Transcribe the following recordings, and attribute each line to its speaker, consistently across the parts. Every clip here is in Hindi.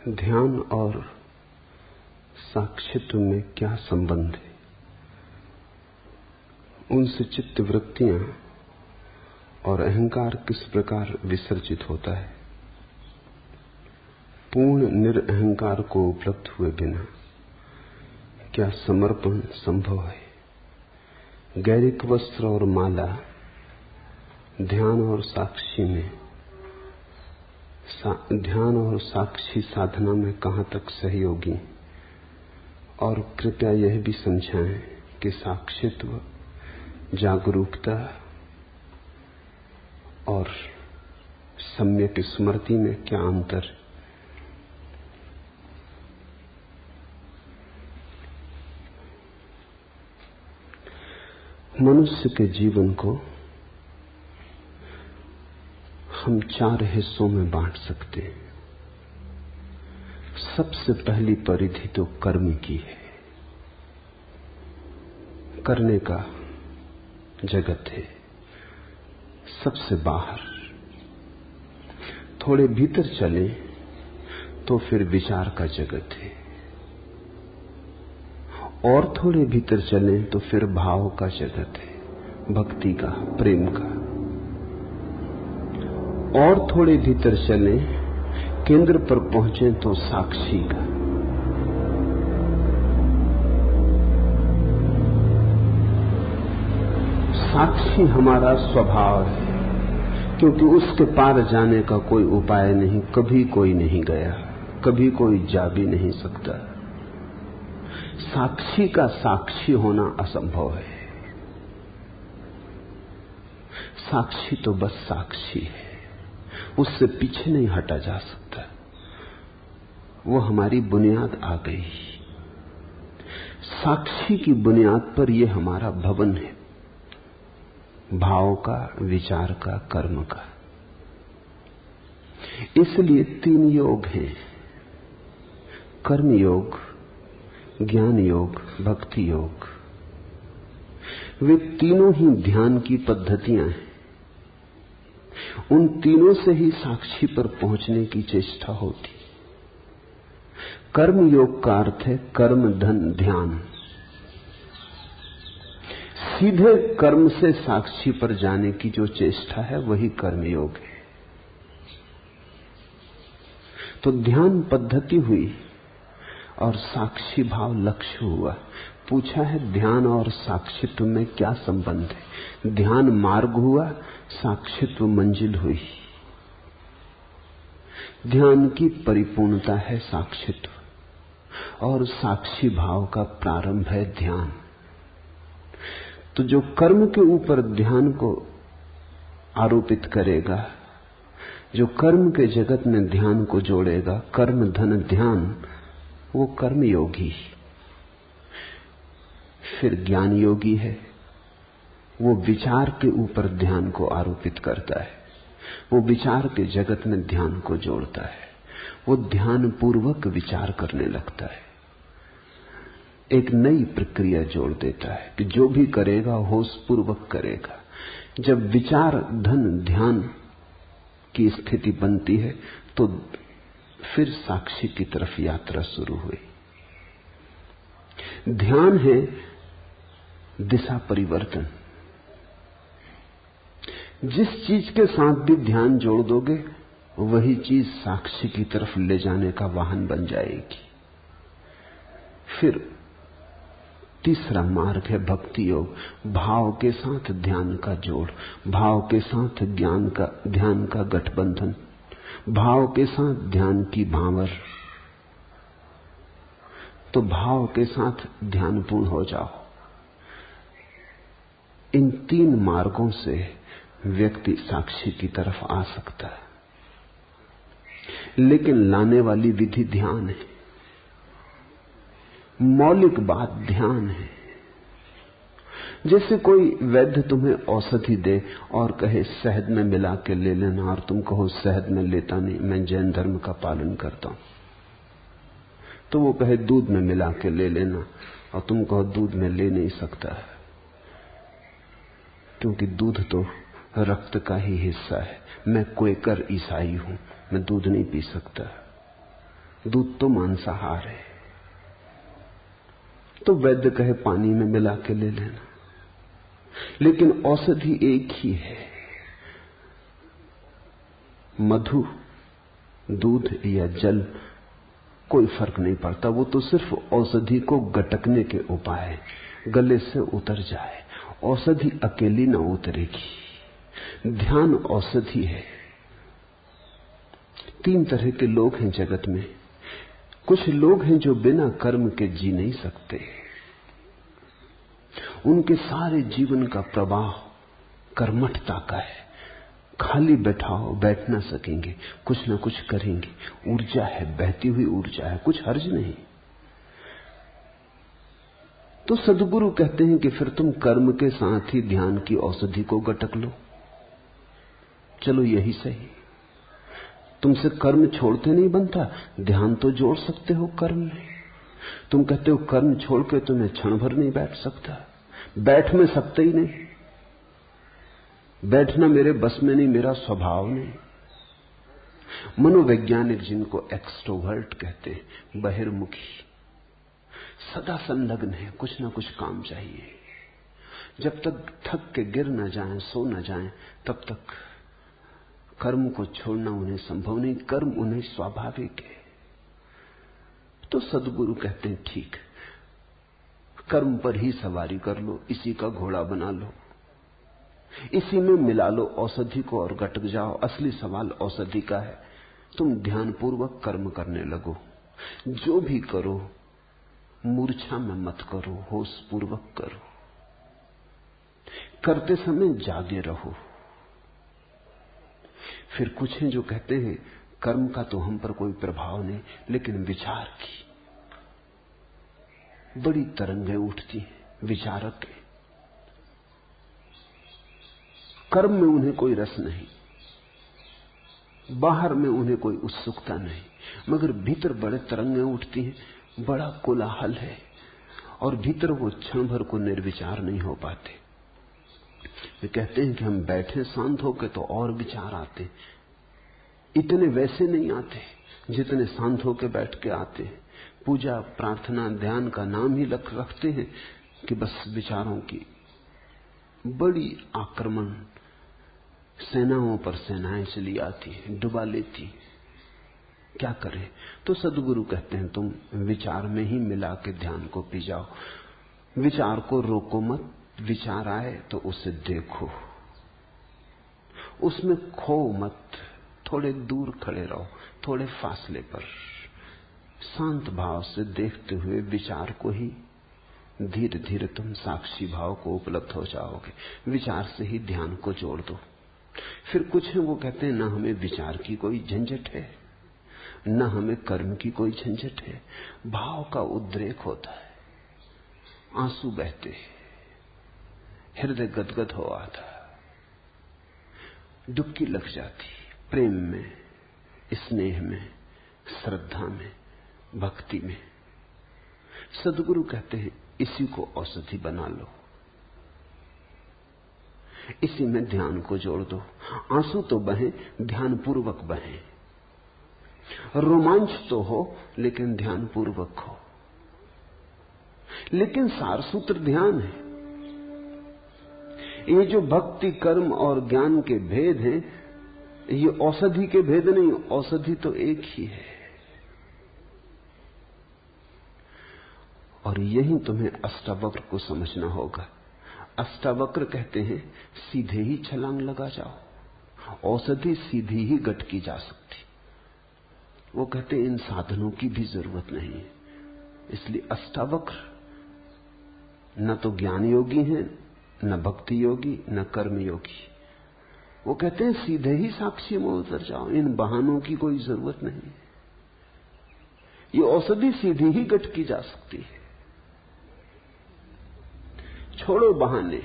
Speaker 1: ध्यान और साक्षित्व में क्या संबंध है? उनसे चित्त वृत्तियां और अहंकार किस प्रकार विसर्जित होता है? पूर्ण निरअहंकार को उपलब्ध हुए बिना क्या समर्पण संभव है? गैरिक वस्त्र और माला ध्यान और साक्षी में ध्यान और साक्षी साधना में कहां तक सहयोगी? और कृपया यह भी समझाएं कि साक्षित्व, जागरूकता और सम्यक स्मृति में क्या अंतर? मनुष्य के जीवन को हम 4 हिस्सों में बांट सकते हैं। सबसे पहली परिधि तो कर्म की है। करने का जगत है, सबसे बाहर। थोड़े भीतर चले तो फिर विचार का जगत है, और थोड़े भीतर चले तो फिर भाव का जगत है, भक्ति का, प्रेम का। और थोड़े भीतर चले, केंद्र पर पहुंचे तो साक्षी का। साक्षी हमारा स्वभाव है, क्योंकि उसके पार जाने का कोई उपाय नहीं। कभी कोई नहीं गया, कभी कोई जा भी नहीं सकता। साक्षी का साक्षी होना असंभव है। साक्षी तो बस साक्षी है, उससे पीछे नहीं हटा जा सकता। वो हमारी बुनियाद आ गई। साक्षी की बुनियाद पर यह हमारा भवन है, भाव का, विचार का, कर्म का। इसलिए 3 योग हैं: कर्म योग, ज्ञान योग, भक्ति योग। वे तीनों ही ध्यान की पद्धतियां हैं। उन तीनों से ही साक्षी पर पहुंचने की चेष्टा होती। कर्म योग का अर्थ है कर्म धन ध्यान। सीधे कर्म से साक्षी पर जाने की जो चेष्टा है वही कर्म योग है। तो ध्यान पद्धति हुई और साक्षी भाव लक्ष्य हुआ। पूछा है ध्यान और साक्षित्व में क्या संबंध है? ध्यान मार्ग हुआ, साक्षित्व मंजिल हुई। ध्यान की परिपूर्णता है साक्षित्व, और साक्षी भाव का प्रारंभ है ध्यान। तो जो कर्म के ऊपर ध्यान को आरोपित करेगा, जो कर्म के जगत में ध्यान को जोड़ेगा, कर्म धन ध्यान, वो कर्म योगी। फिर ज्ञान योगी है, वो विचार के ऊपर ध्यान को आरोपित करता है, वो विचार के जगत में ध्यान को जोड़ता है, वो ध्यान पूर्वक विचार करने लगता है, एक नई प्रक्रिया जोड़ देता है कि जो भी करेगा होश पूर्वक करेगा। जब विचार धन ध्यान की स्थिति बनती है तो फिर साक्षी की तरफ यात्रा शुरू हुई। ध्यान है दिशा परिवर्तन। जिस चीज के साथ भी ध्यान जोड़ दोगे वही चीज साक्षी की तरफ ले जाने का वाहन बन जाएगी। फिर तीसरा मार्ग है भक्ति योग। भाव के साथ ध्यान का जोड़, भाव के साथ ज्ञान का, ध्यान का गठबंधन, भाव के साथ ध्यान की भांवर। तो भाव के साथ ध्यानपूर्ण हो जाओ। इन 3 मार्गों से व्यक्ति साक्षी की तरफ आ सकता है, लेकिन लाने वाली विधि ध्यान है। मौलिक बात ध्यान है। जैसे कोई वैद्य तुम्हें औषधि दे और कहे शहद में मिला के ले लेना, और तुम कहो शहद में लेता नहीं, मैं जैन धर्म का पालन करता हूं। तो वो कहे दूध में मिला के ले लेना, और तुम कहो दूध में ले नहीं सकता है, क्योंकि दूध तो रक्त का ही हिस्सा है। मैं क्वेकर ईसाई हूं, मैं दूध नहीं पी सकता। दूध तो मांसाहार है, तो वैद्य कहे पानी में मिला के ले लेना, लेकिन औषधि एक ही है। मधु, दूध या जल, कोई फर्क नहीं पड़ता, वो तो सिर्फ औषधि को गटकने के उपाय है, गले से उतर जाए। औषधि अकेली ना उतरेगी। ध्यान औषधि है। 3 तरह के लोग हैं जगत में। कुछ लोग हैं जो बिना कर्म के जी नहीं सकते, उनके सारे जीवन का प्रवाह कर्मठता का है। खाली बैठाओ, बैठ ना सकेंगे, कुछ ना कुछ करेंगे। ऊर्जा है, बहती हुई ऊर्जा है, कुछ हर्ज नहीं। तो सद्गुरु कहते हैं कि फिर तुम कर्म के साथ ही ध्यान की औषधि को गटक लो। चलो यही सही, तुमसे कर्म छोड़ते नहीं बनता, ध्यान तो जोड़ सकते हो कर्म में। तुम कहते हो कर्म छोड़ के तुम्हें क्षण भर नहीं बैठ सकता, बैठ में सकते ही नहीं। बैठना मेरे बस में नहीं, मेरा स्वभाव नहीं। मनोवैज्ञानिक जिनको एक्सट्रोवर्ट कहते हैं, बहिर्मुखी, सदा संलग्न है, कुछ ना कुछ काम चाहिए। जब तक थक के गिर न जाएं, सो न जाएं, तब तक कर्म को छोड़ना उन्हें संभव नहीं। कर्म उन्हें स्वाभाविक है। तो सद्गुरु कहते हैं ठीक, कर्म पर ही सवारी कर लो, इसी का घोड़ा बना लो, इसी में मिला लो औषधि को और गटक जाओ। असली सवाल औषधि का है। तुम ध्यानपूर्वक कर्म करने लगो। जो भी करो मूर्छा में मत करो, होश पूर्वक करो। करते समय जागे रहो। फिर कुछ हैं जो कहते हैं कर्म का तो हम पर कोई प्रभाव नहीं, लेकिन विचार की बड़ी तरंगें उठती हैं। विचारक है, कर्म में उन्हें कोई रस नहीं, बाहर में उन्हें कोई उत्सुकता नहीं, मगर भीतर बड़े तरंगें उठती हैं, बड़ा कोलाहल है, और भीतर वो क्षण भर को निर्विचार नहीं हो पाते। वे कहते हैं कि हम बैठे शांत होकर तो और विचार आते, इतने वैसे नहीं आते जितने शांत होकर बैठ के आते हैं। पूजा, प्रार्थना, ध्यान का नाम ही रखते हैं कि बस विचारों की बड़ी आक्रमण, सेनाओं पर सेनाएं चली आती हैं, डुबा लेती। क्या करें? तो सद्गुरु कहते हैं तुम विचार में ही मिला के ध्यान को पी जाओ। विचार को रोको मत, विचार आए तो उसे देखो, उसमें खो मत, थोड़े दूर खड़े रहो, थोड़े फासले पर, शांत भाव से देखते हुए विचार को ही धीरे धीरे तुम साक्षी भाव को उपलब्ध हो जाओगे। विचार से ही ध्यान को जोड़ दो। फिर कुछ है वो कहते हैं ना हमें विचार की कोई झंझट है, न हमें कर्म की कोई झंझट है। भाव का उद्रेक होता है, आंसू बहते, हृदय गदगद हो आता, डुबकी लग जाती, प्रेम में, स्नेह में, श्रद्धा में, भक्ति में। सद्गुरु कहते हैं इसी को औषधि बना लो, इसी में ध्यान को जोड़ दो। आंसू तो बहे, ध्यान पूर्वक बहे। रोमांच तो हो, लेकिन ध्यान पूर्वक हो। लेकिन सारसूत्र ध्यान है। ये जो भक्ति, कर्म और ज्ञान के भेद हैं, ये औषधि के भेद नहीं, औषधि तो एक ही है। और यही तुम्हें अष्टावक्र को समझना होगा। अष्टावक्र कहते हैं सीधे ही छलांग लगा जाओ, औषधि सीधी ही गटकी जा सकती। वो कहते हैं इन साधनों की भी जरूरत नहीं है। इसलिए अष्टावक्र न तो ज्ञान योगी हैं, न भक्ति योगी, न कर्म योगी। वो कहते हैं सीधे ही साक्षी में उतर जाओ, इन बहानों की कोई जरूरत नहीं। ये औषधि सीधी ही गटकी जा सकती है। छोड़ो बहाने,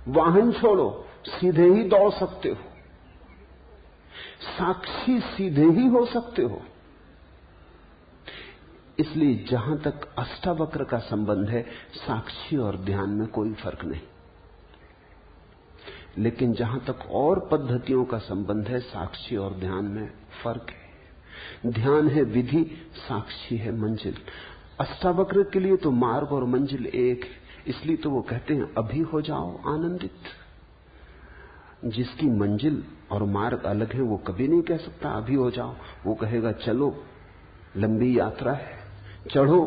Speaker 1: वाहन छोड़ो, सीधे ही दौड़ सकते हो, साक्षी सीधे ही हो सकते हो। इसलिए जहां तक अष्टावक्र का संबंध है, साक्षी और ध्यान में कोई फर्क नहीं। लेकिन जहां तक और पद्धतियों का संबंध है, साक्षी और ध्यान में फर्क है। ध्यान है विधि, साक्षी है मंजिल। अष्टावक्र के लिए तो मार्ग और मंजिल एक है, इसलिए तो वो कहते हैं अभी हो जाओ आनंदित। जिसकी मंजिल और मार्ग अलग है वो कभी नहीं कह सकता अभी हो जाओ। वो कहेगा चलो, लंबी यात्रा है, चढ़ो,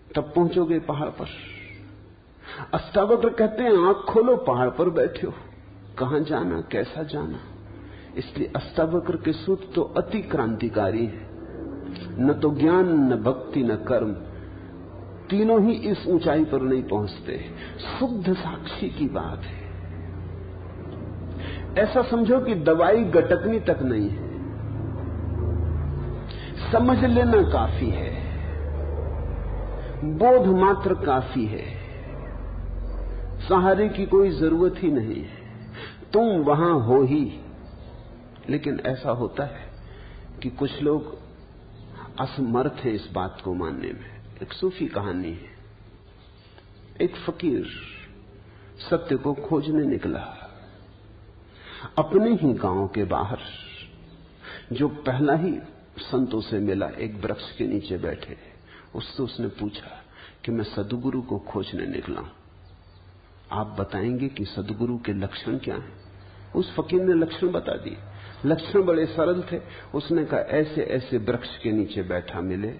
Speaker 1: तब पहुंचोगे पहाड़ पर। अष्टावक्र कहते हैं आंख खोलो, पहाड़ पर बैठे हो, कहां जाना, कैसा जाना। इसलिए अष्टावक्र के सूत्र तो अति क्रांतिकारी है। न तो ज्ञान, न भक्ति, न कर्म, तीनों ही इस ऊंचाई पर नहीं पहुंचते। शुद्ध साक्षी की बात है। ऐसा समझो कि दवाई गटकनी तक नहीं है, समझ लेना काफी है, बोध मात्र काफी है, सहारे की कोई जरूरत ही नहीं है, तुम वहां हो ही। लेकिन ऐसा होता है कि कुछ लोग असमर्थ हैं इस बात को मानने में। एक सूफी कहानी है। एक फकीर सत्य को खोजने निकला। अपने ही गांव के बाहर जो पहला ही संतों से मिला, एक वृक्ष के नीचे बैठे, उससे उसने पूछा कि मैं सद्गुरु को खोजने निकला हूं, आप बताएंगे कि सद्गुरु के लक्षण क्या हैं? उस फकीर ने लक्षण बता दिए। लक्षण बड़े सरल थे। उसने कहा ऐसे ऐसे वृक्ष के नीचे बैठा मिले,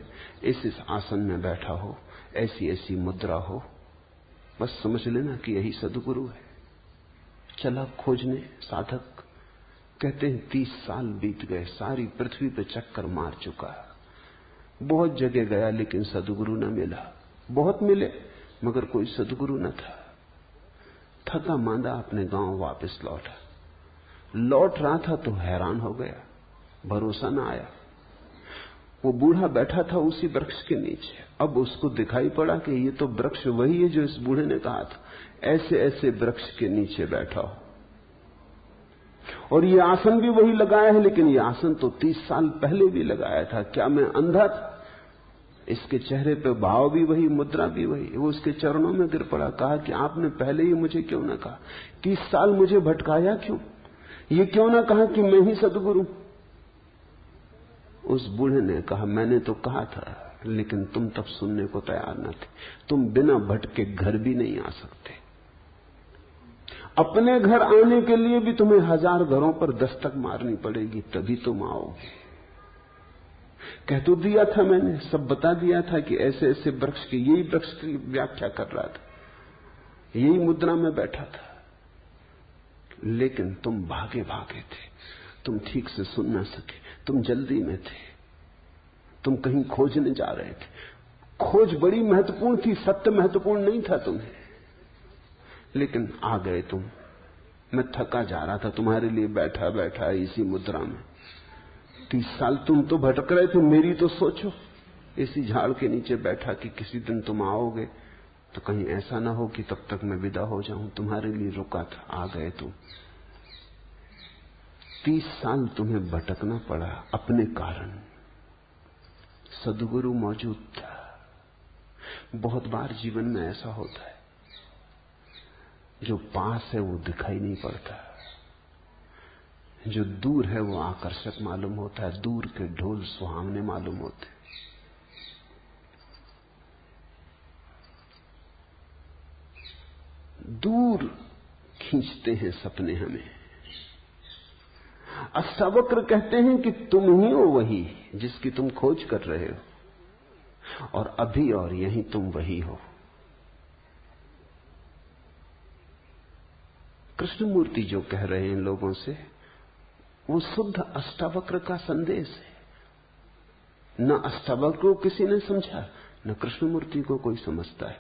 Speaker 1: इस आसन में बैठा हो, ऐसी ऐसी मुद्रा हो, बस समझ लेना कि यही सद्गुरु है। चला खोजने। साधक कहते हैं 30 साल बीत गए, सारी पृथ्वी पे चक्कर मार चुका, बहुत जगह गया लेकिन सद्गुरु न मिला। बहुत मिले मगर कोई सद्गुरु न था। थका मांदा अपने गांव वापस लौटा। लौट रहा था तो हैरान हो गया, भरोसा न आया। वो बूढ़ा बैठा था उसी वृक्ष के नीचे। अब उसको दिखाई पड़ा कि ये तो वृक्ष वही है जो इस बूढ़े ने कहा था, ऐसे ऐसे वृक्ष के नीचे बैठा हो, और ये आसन भी वही लगाया है, लेकिन ये आसन तो 30 साल पहले भी लगाया था। क्या मैं अंधा था? इसके चेहरे पे भाव भी वही, मुद्रा भी वही। वो उसके चरणों में गिर पड़ा, कहा कि आपने पहले ही मुझे क्यों ना कहा? 30 साल मुझे भटकाया क्यों? ये क्यों ना कहा कि मैं ही सद्गुरु? उस बूढ़े ने कहा मैंने तो कहा था, लेकिन तुम तब सुनने को तैयार न थे। तुम बिना भटके घर भी नहीं आ सकते। अपने घर आने के लिए भी तुम्हें 1000 घरों पर दस्तक मारनी पड़ेगी, तभी तुम आओगे। कह तो दिया था मैंने, सब बता दिया था कि ऐसे ऐसे वृक्ष की, यही वृक्ष की व्याख्या कर रहा था, यही मुद्रा में बैठा था, लेकिन तुम भागे भागे थे, तुम ठीक से सुन ना सके, तुम जल्दी में थे, तुम कहीं खोजने जा रहे थे। खोज बड़ी महत्वपूर्ण थी, सत्य महत्वपूर्ण नहीं था तुम्हें, लेकिन आ गए तुम। मैं थका जा रहा था, तुम्हारे लिए बैठा बैठा इसी मुद्रा में। 30 साल तुम तो भटक रहे थे, मेरी तो सोचो। इसी झाड़ के नीचे बैठा कि किसी दिन तुम आओगे तो कहीं ऐसा ना हो कि तब तक मैं विदा हो जाऊं। तुम्हारे लिए रुका था, आ गए तुम। 30 साल तुम्हें भटकना पड़ा अपने कारण। सद्गुरु मौजूद था। बहुत बार जीवन में ऐसा होता है, जो पास है वो दिखाई नहीं पड़ता, जो दूर है वो आकर्षक मालूम होता है, दूर के ढोल सुहावने मालूम होते। दूर खींचते हैं सपने हमें। अष्टावक्र कहते हैं कि तुम ही हो वही जिसकी तुम खोज कर रहे हो, और अभी और यहीं तुम वही हो। कृष्णमूर्ति जो कह रहे हैं लोगों से, वो शुद्ध अष्टावक्र का संदेश है। न अष्टावक्र को किसी ने समझा, न कृष्णमूर्ति को कोई समझता है।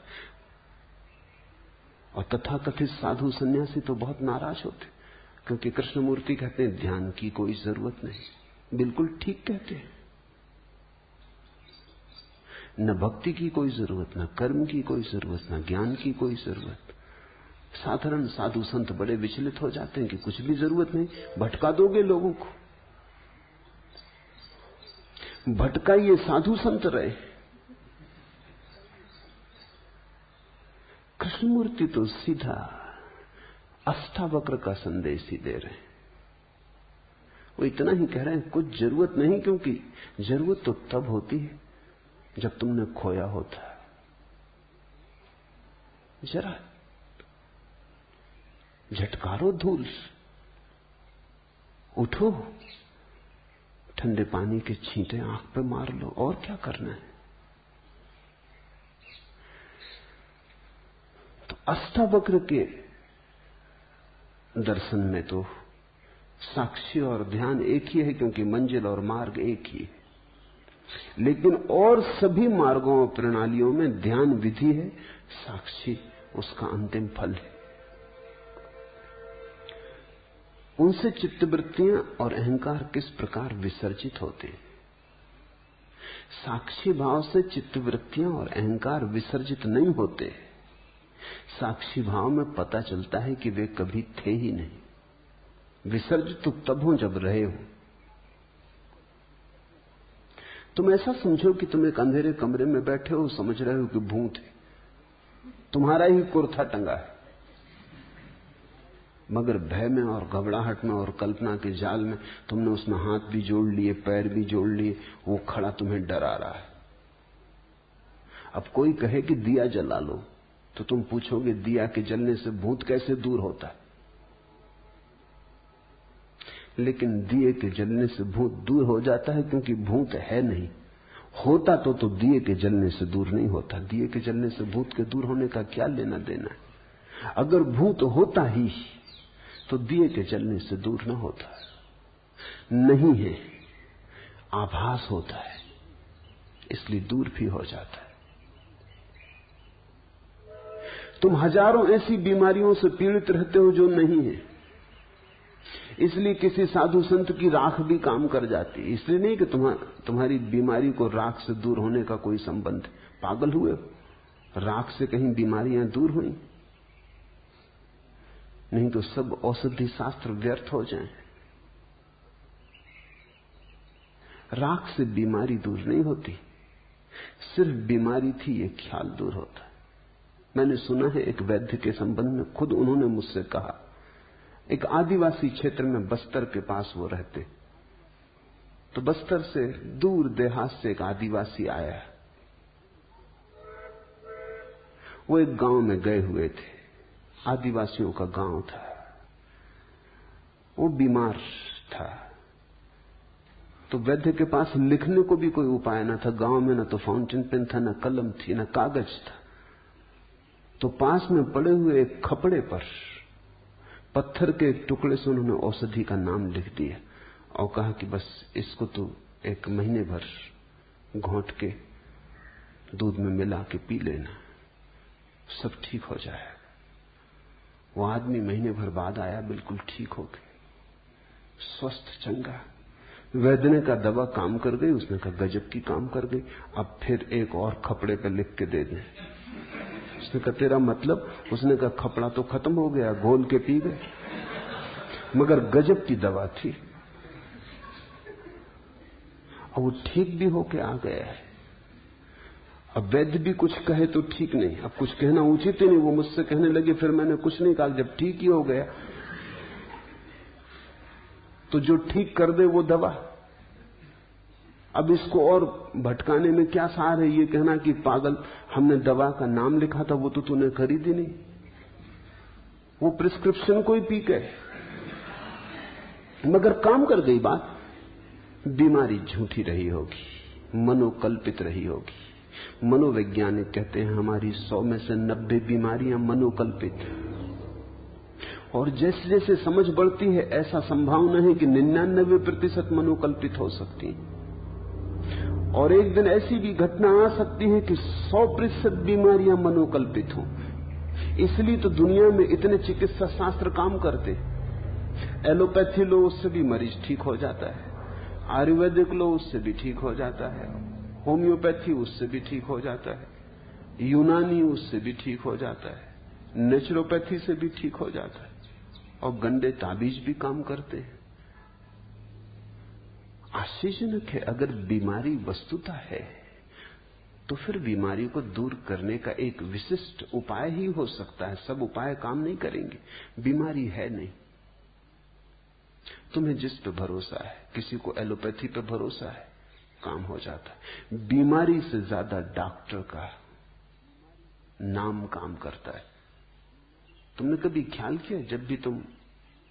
Speaker 1: और तथाकथित साधु सन्यासी तो बहुत नाराज होते, क्योंकि कृष्णमूर्ति कहते हैं ध्यान की कोई जरूरत नहीं। बिल्कुल ठीक कहते हैं। न भक्ति की कोई जरूरत, न कर्म की कोई जरूरत, न ज्ञान की कोई जरूरत। साधारण साधु संत बड़े विचलित हो जाते हैं कि कुछ भी जरूरत नहीं, भटका दोगे लोगों को। भटकाइए, साधु संत रहे। कृष्णमूर्ति तो सीधा अष्टावक्र का संदेश ही दे रहे हैं। वो इतना ही कह रहे हैं, कुछ जरूरत नहीं, क्योंकि जरूरत तो तब होती है जब तुमने खोया होता है। जरा झटकारो धूल, उठो, ठंडे पानी के छींटे आंख पे मार लो, और क्या करना है। तो अष्टावक्र के दर्शन में तो साक्षी और ध्यान एक ही है, क्योंकि मंजिल और मार्ग एक ही है। लेकिन और सभी मार्गों और प्रणालियों में ध्यान विधि है, साक्षी उसका अंतिम फल है। उनसे चित्तवृत्तियां और अहंकार किस प्रकार विसर्जित होते हैं। साक्षी भाव से चित्तवृत्तियां और अहंकार विसर्जित नहीं होते। साक्षी भाव में पता चलता है कि वे कभी थे ही नहीं। विसर्जित तो तब हो जब रहे हो। तुम ऐसा समझो कि तुम एक अंधेरे कमरे में बैठे हो, समझ रहे हो कि भूत है, तुम्हारा ही कुर्ता टंगा है, मगर भय में और घबराहट में और कल्पना के जाल में तुमने उसमें हाथ भी जोड़ लिए, पैर भी जोड़ लिए, वो खड़ा तुम्हें डरा रहा है। अब कोई कहे कि दिया जला लो, तो तुम पूछोगे दिया के जलने से भूत कैसे दूर होता है। लेकिन दिए के जलने से भूत दूर हो जाता है, क्योंकि भूत है नहीं। होता तो दिए के जलने से दूर नहीं होता। दिए के जलने से भूत के दूर होने का क्या लेना देना है। अगर भूत होता ही तो दिए के जलने से दूर न होता। नहीं है, आभास होता है, इसलिए दूर भी हो जाता है। तुम हजारों ऐसी बीमारियों से पीड़ित रहते हो जो नहीं है, इसलिए किसी साधु संत की राख भी काम कर जाती है। इसलिए नहीं कि तुम्हारी बीमारी को राख से दूर होने का कोई संबंध। पागल हुए हो? राख से कहीं बीमारियां दूर हुई? नहीं तो सब औषधि शास्त्र व्यर्थ हो जाएं। राख से बीमारी दूर नहीं होती, सिर्फ बीमारी थी ये ख्याल दूर होता है। मैंने सुना है एक वैद्य के संबंध में, खुद उन्होंने मुझसे कहा, एक आदिवासी क्षेत्र में बस्तर के पास वो रहते, तो बस्तर से दूर देहात से एक आदिवासी आया। वो एक गांव में गए हुए थे, आदिवासियों का गांव था। वो बीमार था, तो वैद्य के पास लिखने को भी कोई उपाय न था। गांव में न तो फाउंटेन पेन था, न कलम थी, न कागज था। तो पास में पड़े हुए एक खपड़े पर पत्थर के एक टुकड़े से उन्होंने औषधि का नाम लिख दिया और कहा कि बस इसको तो एक महीने भर घोंट के दूध में मिला के पी लेना, सब ठीक हो जाएगा। वो आदमी महीने भर बाद आया, बिल्कुल ठीक हो गया, स्वस्थ चंगा। वैद्य ने कहा दवा काम कर गई? उसने कहा गजब की काम कर गई, अब फिर एक और खपड़े पे लिख के दे दें। उसने कहा तेरा मतलब? उसने कहा खपड़ा तो खत्म हो गया, घोल के पी गए, मगर गजब की दवा थी। और वो ठीक भी होके आ गया है। अब वैद्य भी कुछ कहे तो ठीक नहीं, अब कुछ कहना उचित ही नहीं। वो मुझसे कहने लगे, फिर मैंने कुछ नहीं कहा, जब ठीक ही हो गया तो जो ठीक कर दे वो दवा। अब इसको और भटकाने में क्या सार है? ये कहना कि पागल, हमने दवा का नाम लिखा था, वो तो तूने खरीदी नहीं, वो प्रिस्क्रिप्शन को ही पी गए, मगर काम कर गई बात। बीमारी झूठी रही होगी, मनोकल्पित रही होगी। मनोवैज्ञानिक कहते हैं हमारी 100 में से 90 बीमारियां मनोकल्पित। और जैसे जैसे समझ बढ़ती है, ऐसा संभावना है कि 99% मनोकल्पित हो सकती है। और एक दिन ऐसी भी घटना आ सकती है कि 100% बीमारियां मनोकल्पित हों। इसलिए तो दुनिया में इतने चिकित्सा शास्त्र काम करते। एलोपैथी लो, उससे भी मरीज ठीक हो जाता है। आयुर्वेदिक लो, उससे भी ठीक हो जाता है। होम्योपैथी, उससे भी ठीक हो जाता है। यूनानी, उससे भी ठीक हो जाता है। नेचुरोपैथी से भी ठीक हो जाता है। और गंदे ताबीज भी काम करते हैं। आश्चर्यजनक है, अगर बीमारी वस्तुता है तो फिर बीमारी को दूर करने का एक विशिष्ट उपाय ही हो सकता है। सब उपाय काम नहीं करेंगे, बीमारी है नहीं तुम्हें जिस पे भरोसा है, किसी को एलोपैथी पे भरोसा है, काम हो जाता है। बीमारी से ज्यादा डॉक्टर का नाम काम करता है। तुमने कभी ख्याल किया, जब भी तुम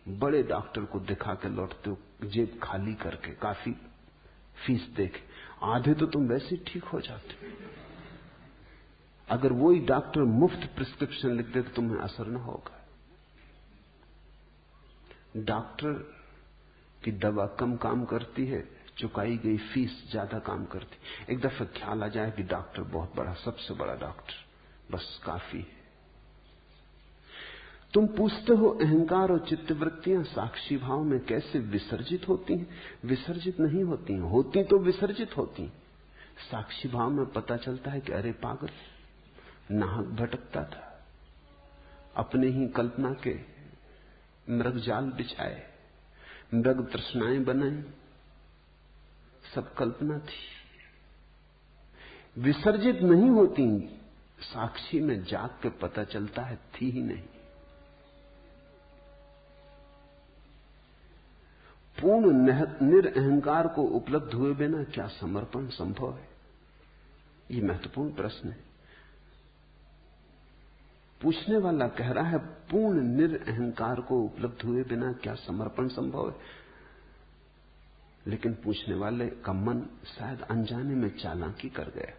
Speaker 1: बड़े डॉक्टर को दिखा के लौटते हो जेब खाली करके, काफी फीस देके, आधे तो तुम वैसे ठीक हो जाते। अगर वही डॉक्टर मुफ्त प्रिस्क्रिप्शन लिख दे तो तुम्हें असर न होगा। डॉक्टर की दवा कम काम करती है, चुकाई गई फीस ज्यादा काम करती। एक दफा ख्याल आ जाए कि डॉक्टर बहुत बड़ा, सबसे बड़ा डॉक्टर, बस काफी है। तुम पूछते हो अहंकार और चित्तवृत्तियां साक्षी भाव में कैसे विसर्जित होती हैं? विसर्जित नहीं होती हैं, होती तो विसर्जित होती। साक्षी भाव में पता चलता है कि अरे पागल, नाहक भटकता था, अपने ही कल्पना के मृग जाल बिछाए, मृग तृष्णाएं बनाई, सब कल्पना थी। विसर्जित नहीं होती, साक्षी में जाग के पता चलता है थी ही नहीं। पूर्ण निरअहंकार को उपलब्ध हुए बिना क्या समर्पण संभव है? ये महत्वपूर्ण प्रश्न है। पूछने वाला कह रहा है पूर्ण निरअहंकार को उपलब्ध हुए बिना क्या समर्पण संभव है? लेकिन पूछने वाले का मन शायद अनजाने में चालाकी कर गया।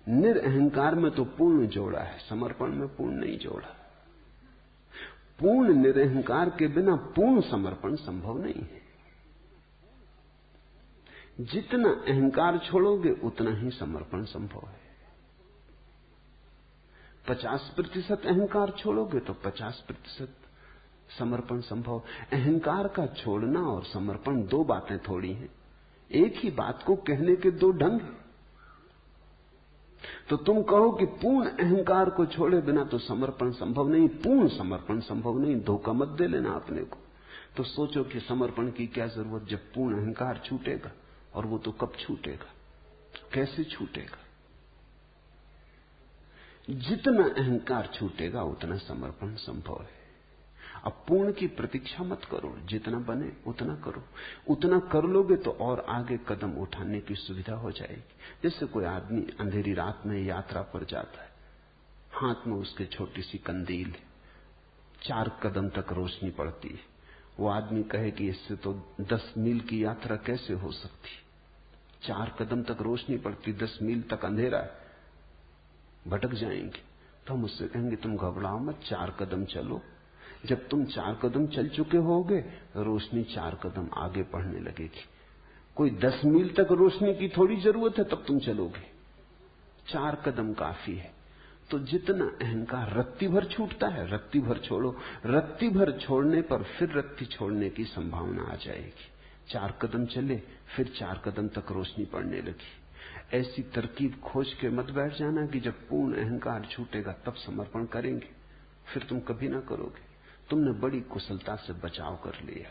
Speaker 1: निरअहंकार में तो पूर्ण जोड़ा है, समर्पण में पूर्ण नहीं जोड़ा। पूर्ण निरअहंकार के बिना पूर्ण समर्पण संभव नहीं है। जितना अहंकार छोड़ोगे उतना ही समर्पण संभव है। 50% अहंकार छोड़ोगे तो 50% समर्पण संभव। अहंकार का छोड़ना और समर्पण दो बातें थोड़ी हैं, एक ही बात को कहने के दो ढंग हैं। तो तुम कहो कि पूर्ण अहंकार को छोड़े बिना तो समर्पण संभव नहीं, पूर्ण समर्पण संभव नहीं, धोखा मत दे लेना अपने को। तो सोचो कि समर्पण की क्या जरूरत जब पूर्ण अहंकार छूटेगा, और वो तो कब छूटेगा, कैसे छूटेगा? जितना अहंकार छूटेगा उतना समर्पण संभव है। अब पूर्ण की प्रतीक्षा मत करो, जितना बने उतना करो। उतना कर लोगे तो और आगे कदम उठाने की सुविधा हो जाएगी। जैसे कोई आदमी अंधेरी रात में यात्रा पर जाता है, हाथ में उसके छोटी सी कंदील है, 4 कदम तक रोशनी पड़ती है। वो आदमी कहे कि इससे तो 10 मील की यात्रा कैसे हो सकती? 4 कदम तक रोशनी पड़ती, 10 मील तक अंधेरा है, भटक जाएंगे। तो हम उससे कहेंगे तुम घबराओ मत, 4 कदम चलो। जब तुम 4 कदम चल चुके होगे, रोशनी 4 कदम आगे बढ़ने लगेगी। कोई 10 मील तक रोशनी की थोड़ी जरूरत है, तब तुम चलोगे। 4 कदम काफी है। तो जितना अहंकार रत्ती भर छूटता है, रत्ती भर छोड़ो। रत्ती भर छोड़ने पर फिर रत्ती छोड़ने की संभावना आ जाएगी। 4 कदम चले, फिर 4 कदम तक रोशनी पड़ने लगी। ऐसी तरकीब खोज के मत बैठ जाना कि जब पूर्ण अहंकार छूटेगा तब समर्पण करेंगे, फिर तुम कभी ना करोगे। तुमने बड़ी कुशलता से बचाव कर लिया।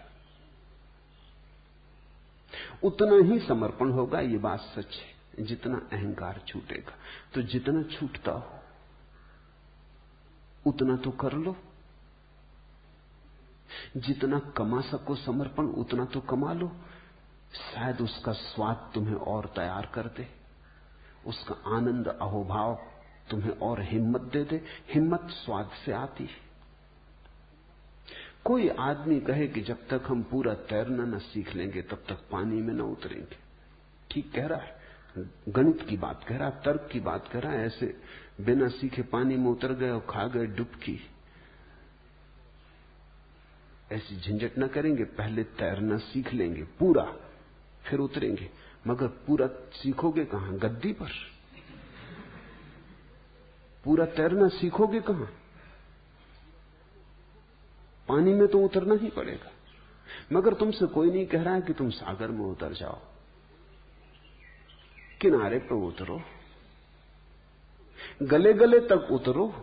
Speaker 1: उतना ही समर्पण होगा, ये बात सच है, जितना अहंकार छूटेगा। तो जितना छूटता हो उतना तो कर लो। जितना कमा सको समर्पण उतना तो कमा लो। शायद उसका स्वाद तुम्हें और तैयार कर दे, उसका आनंद अहोभाव तुम्हें और हिम्मत दे दे। हिम्मत स्वाद से आती है। कोई आदमी कहे कि जब तक हम पूरा तैरना न सीख लेंगे तब तक पानी में न उतरेंगे। ठीक कह रहा है, गणित की बात कह रहा है, तर्क की बात कह रहा है। ऐसे बिना सीखे पानी में उतर गए और खा गए डुबकी, ऐसी झंझट न करेंगे। पहले तैरना सीख लेंगे पूरा, फिर उतरेंगे। मगर पूरा सीखोगे कहां? गद्दी पर। पूरा तैरना सीखोगे कहां? पानी में तो उतरना ही पड़ेगा। मगर तुमसे कोई नहीं कह रहा है कि तुम सागर में उतर जाओ, किनारे पर उतरो, गले गले तक उतरो,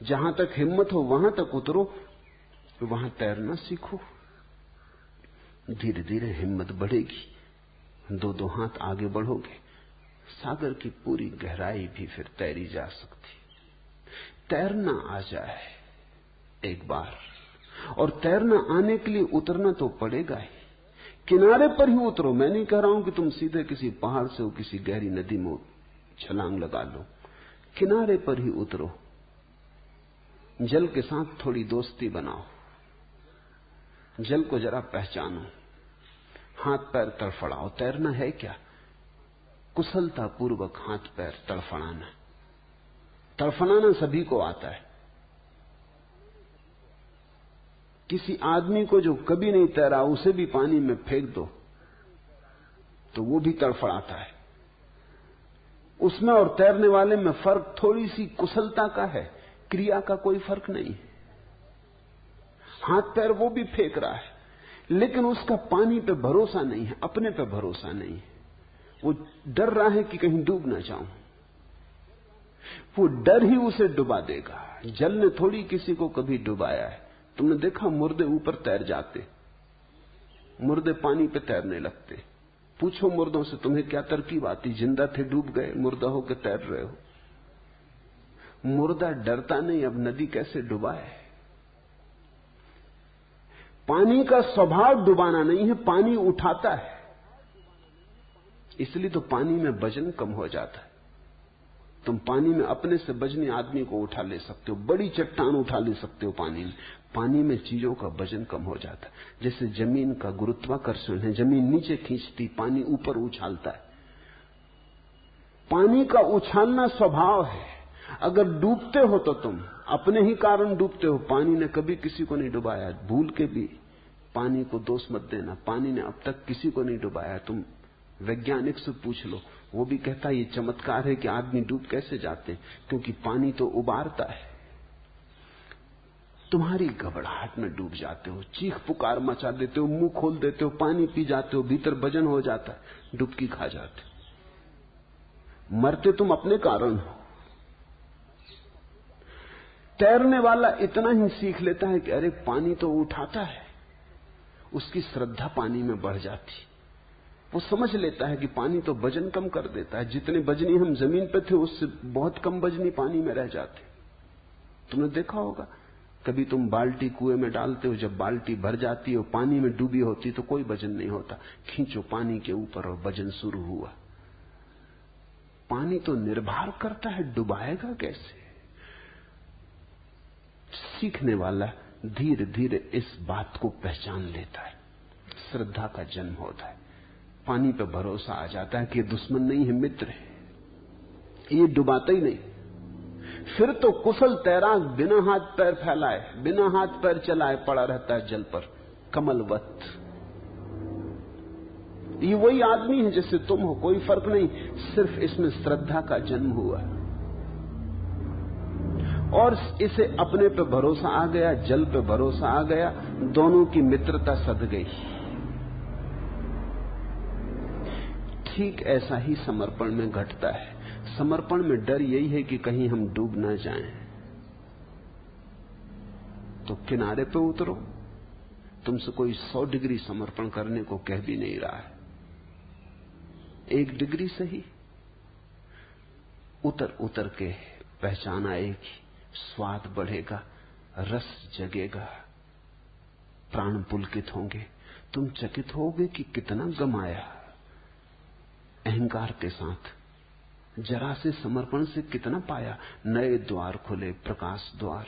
Speaker 1: जहां तक हिम्मत हो वहां तक उतरो, वहां तैरना सीखो। धीरे धीरे हिम्मत बढ़ेगी, 2-2 हाथ आगे बढ़ोगे, सागर की पूरी गहराई भी फिर तैरी जा सकती। तैरना आ जाए एक बार और तैरना आने के लिए उतरना तो पड़ेगा ही। किनारे पर ही उतरो। मैं नहीं कह रहा हूं कि तुम सीधे किसी पहाड़ से हो किसी गहरी नदी में छलांग लगा लो। किनारे पर ही उतरो। जल के साथ थोड़ी दोस्ती बनाओ, जल को जरा पहचानो, हाथ पैर तड़फड़ाओ। तैरना है क्या? कुशलता पूर्वक हाथ पैर तड़फड़ाना। तड़फड़ाना सभी को आता है। किसी आदमी को जो कभी नहीं तैरा उसे भी पानी में फेंक दो तो वो भी तड़फड़ाता है। उसमें और तैरने वाले में फर्क थोड़ी सी कुशलता का है, क्रिया का कोई फर्क नहीं है। हाथ पैर वो भी फेंक रहा है, लेकिन उसका पानी पे भरोसा नहीं है, अपने पे भरोसा नहीं है। वो डर रहा है कि कहीं डूब ना जाऊं। वो डर ही उसे डुबा देगा। जल ने थोड़ी किसी को कभी डुबाया है। तुमने देखा मुर्दे ऊपर तैर जाते, मुर्दे पानी पे तैरने लगते। पूछो मुर्दों से तुम्हें क्या तरकीब आती? जिंदा थे डूब गए, मुर्दा होकर तैर रहे हो। मुर्दा डरता नहीं, अब नदी कैसे डुबाए। पानी का स्वभाव डुबाना नहीं है, पानी उठाता है। इसलिए तो पानी में वजन कम हो जाता है। तुम पानी में अपने से वजनी आदमी को उठा ले सकते हो, बड़ी चट्टान उठा ले सकते हो पानी में। पानी में चीजों का वजन कम हो जाता है। जैसे जमीन का गुरुत्वाकर्षण है, जमीन नीचे खींचती, पानी ऊपर उछालता है। पानी का उछालना स्वभाव है। अगर डूबते हो तो तुम अपने ही कारण डूबते हो। पानी ने कभी किसी को नहीं डुबाया। भूल के भी पानी को दोष मत देना, पानी ने अब तक किसी को नहीं डुबाया। तुम वैज्ञानिक से पूछ लो, वो भी कहता है ये चमत्कार है कि आदमी डूब कैसे जाते, क्योंकि पानी तो उबारता है। तुम्हारी घबराहट में डूब जाते हो, चीख पुकार मचा देते हो, मुंह खोल देते हो, पानी पी जाते हो, भीतर वजन हो जाता है, डुबकी खा जाते हो। मरते तुम अपने कारण हो। तैरने वाला इतना ही सीख लेता है कि अरे पानी तो उठाता है, उसकी श्रद्धा पानी में बढ़ जाती। वो समझ लेता है कि पानी तो वजन कम कर देता है। जितने वजनी हम जमीन पे थे उससे बहुत कम वजनी पानी में रह जाते। तुमने देखा होगा, कभी तुम बाल्टी कुएं में डालते हो, जब बाल्टी भर जाती है, पानी में डूबी होती तो कोई वजन नहीं होता। खींचो पानी के ऊपर और वजन शुरू हुआ। पानी तो निर्भर करता है, डुबाएगा कैसे। सीखने वाला धीरे धीरे इस बात को पहचान लेता है, श्रद्धा का जन्म होता है। पानी पे भरोसा आ जाता है कि दुश्मन नहीं है, मित्र है, ये डुबाता ही नहीं। फिर तो कुशल तैराक बिना हाथ पैर फैलाए, बिना हाथ पैर चलाए पड़ा रहता है जल पर, कमलवत। ये वही आदमी है जैसे तुम हो, कोई फर्क नहीं, सिर्फ इसमें श्रद्धा का जन्म हुआ और इसे अपने पे भरोसा आ गया, जल पे भरोसा आ गया, दोनों की मित्रता सध गई। ठीक ऐसा ही समर्पण में घटता है। समर्पण में डर यही है कि कहीं हम डूब ना जाएं। तो किनारे पे उतरो। तुमसे कोई 100 डिग्री समर्पण करने को कह भी नहीं रहा है। 1 डिग्री सही, उतर उतर के पहचान आएगी, स्वाद बढ़ेगा, रस जगेगा, प्राण पुलकित होंगे। तुम चकित होगे कि कितना गमाया। अहंकार के साथ जरा से समर्पण से कितना पाया। नए द्वार खुले, प्रकाश द्वार,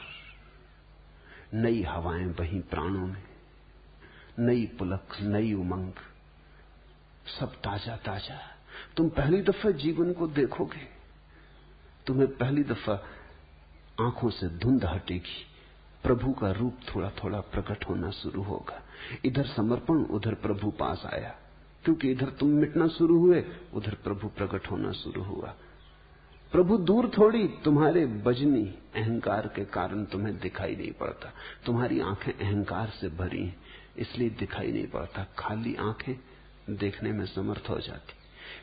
Speaker 1: नई हवाएं बही प्राणों में, नई पुलक, नई उमंग, सब ताजा ताजा। तुम पहली दफा जीवन को देखोगे, तुम्हें पहली दफा आंखों से धुंध हटेगी, प्रभु का रूप थोड़ा थोड़ा प्रकट होना शुरू होगा। इधर समर्पण, उधर प्रभु पास आया, क्योंकि इधर तुम मिटना शुरू हुए, उधर प्रभु प्रकट होना शुरू हुआ। प्रभु दूर थोड़ी, तुम्हारे बजनी अहंकार के कारण तुम्हें दिखाई नहीं पड़ता। तुम्हारी आंखें अहंकार से भरी हैं, इसलिए दिखाई नहीं पड़ता। खाली आंखें देखने में समर्थ हो जाती।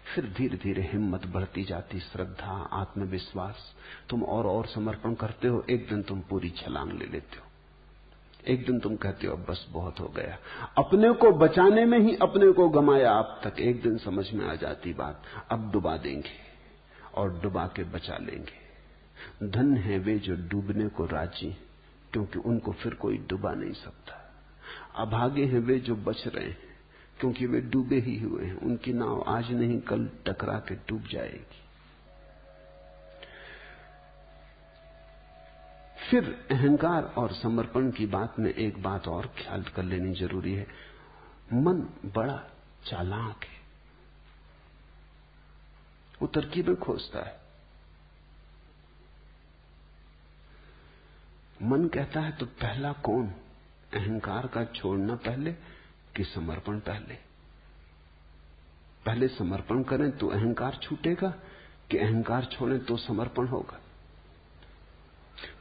Speaker 1: फिर धीरे धीरे हिम्मत बढ़ती जाती, श्रद्धा, आत्मविश्वास। तुम और समर्पण करते हो। एक दिन तुम पूरी छलांग ले लेते हो। एक दिन तुम कहते हो अब बस बहुत हो गया। अपने को बचाने में ही अपने को गमाया अब तक। एक दिन समझ में आ जाती बात, अब डुबा देंगे और डुबा के बचा लेंगे। धन है वे जो डूबने को राजी, क्योंकि उनको फिर कोई डुबा नहीं सकता। अभागे हैं वे जो बच रहे हैं, क्योंकि वे डूबे ही हुए हैं। उनकी नाव आज नहीं कल टकरा के डूब जाएगी। फिर अहंकार और समर्पण की बात में एक बात और ख्याल कर लेनी जरूरी है। मन बड़ा चालाक है, वो तरकीबें खोजता है। मन कहता है तो पहला कौन, अहंकार का छोड़ना पहले कि समर्पण पहले? पहले समर्पण करें तो अहंकार छूटेगा कि अहंकार छोड़ें तो समर्पण होगा?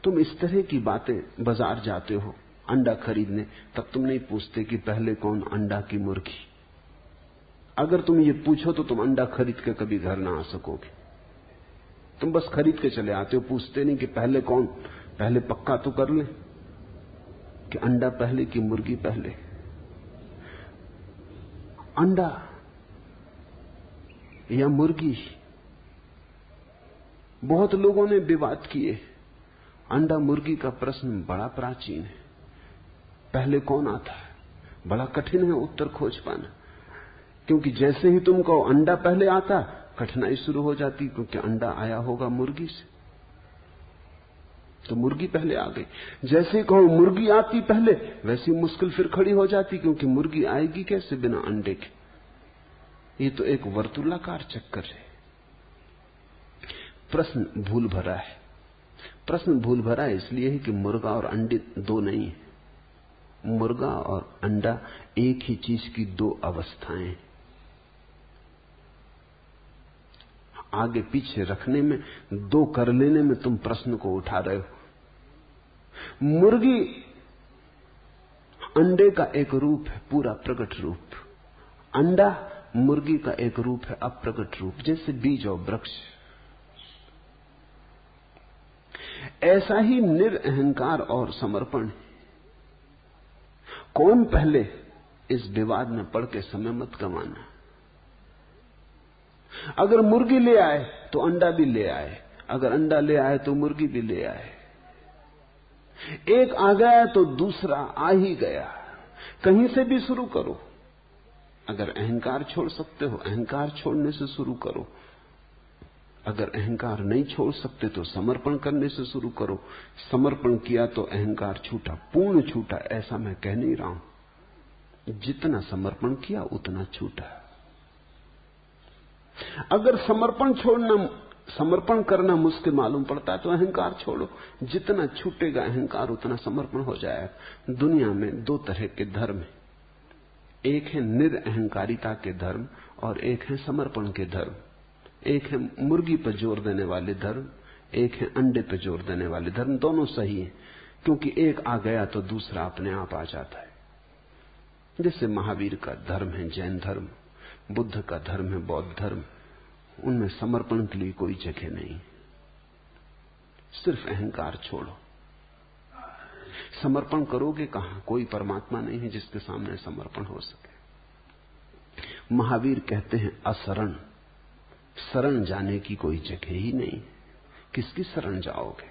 Speaker 1: तुम इस तरह की बातें, बाजार जाते हो अंडा खरीदने, तब तुम नहीं पूछते कि पहले कौन, अंडा की मुर्गी। अगर तुम ये पूछो तो तुम अंडा खरीद के कभी घर ना आ सकोगे। तुम बस खरीद के चले आते हो, पूछते नहीं कि पहले कौन। पहले पक्का तो कर ले कि अंडा पहले की मुर्गी पहले। अंडा या मुर्गी, बहुत लोगों ने विवाद किए। अंडा मुर्गी का प्रश्न बड़ा प्राचीन है। पहले कौन आता है, बड़ा कठिन है उत्तर खोज पाना, क्योंकि जैसे ही तुम कहो अंडा पहले आता, कठिनाई शुरू हो जाती, क्योंकि अंडा आया होगा मुर्गी से, तो मुर्गी पहले आ गई। जैसे ही कहो मुर्गी आती पहले, वैसी मुश्किल फिर खड़ी हो जाती, क्योंकि मुर्गी आएगी कैसे बिना अंडे के? ये तो एक वर्तुलाकार चक्कर है। प्रश्न भूल भरा है। प्रश्न भूल भरा है इसलिए है कि मुर्गा और अंडे दो नहीं है। मुर्गा और अंडा एक ही चीज की दो अवस्थाएं। आगे पीछे रखने में, दो कर लेने में तुम प्रश्न को उठा रहे हो। मुर्गी अंडे का एक रूप है, पूरा प्रकट रूप। अंडा मुर्गी का एक रूप है, अप्रकट रूप, जैसे बीज और वृक्ष। ऐसा ही निरअहंकार और समर्पण। कौन पहले, इस विवाद में पड़ के समय मत गंवाना। अगर मुर्गी ले आए तो अंडा भी ले आए, अगर अंडा ले आए तो मुर्गी भी ले आए। एक आ गया तो दूसरा आ ही गया। कहीं से भी शुरू करो। अगर अहंकार छोड़ सकते हो, अहंकार छोड़ने से शुरू करो। अगर अहंकार नहीं छोड़ सकते तो समर्पण करने से शुरू करो। समर्पण किया तो अहंकार छूटा, पूर्ण छूटा, ऐसा मैं कह नहीं रहा हूं। जितना समर्पण किया उतना छूटा। अगर समर्पण करना मुश्किल मालूम पड़ता है तो अहंकार छोड़ो। जितना छूटेगा अहंकार उतना समर्पण हो जाएगा। दुनिया में दो तरह के धर्म हैं, एक है निरअहंकारिता के धर्म और एक है समर्पण के धर्म। एक है मुर्गी पर जोर देने वाले धर्म, एक है अंडे पर जोर देने वाले धर्म। दोनों सही हैं, क्योंकि एक आ गया तो दूसरा अपने आप आ जाता है। जैसे महावीर का धर्म है जैन धर्म, बुद्ध का धर्म है बौद्ध धर्म, उनमें समर्पण के लिए कोई जगह नहीं। सिर्फ अहंकार छोड़ो। समर्पण करोगे कहां? कोई परमात्मा नहीं है जिसके सामने समर्पण हो सके। महावीर कहते हैं अशरण, शरण जाने की कोई जगह ही नहीं। किसकी शरण जाओगे?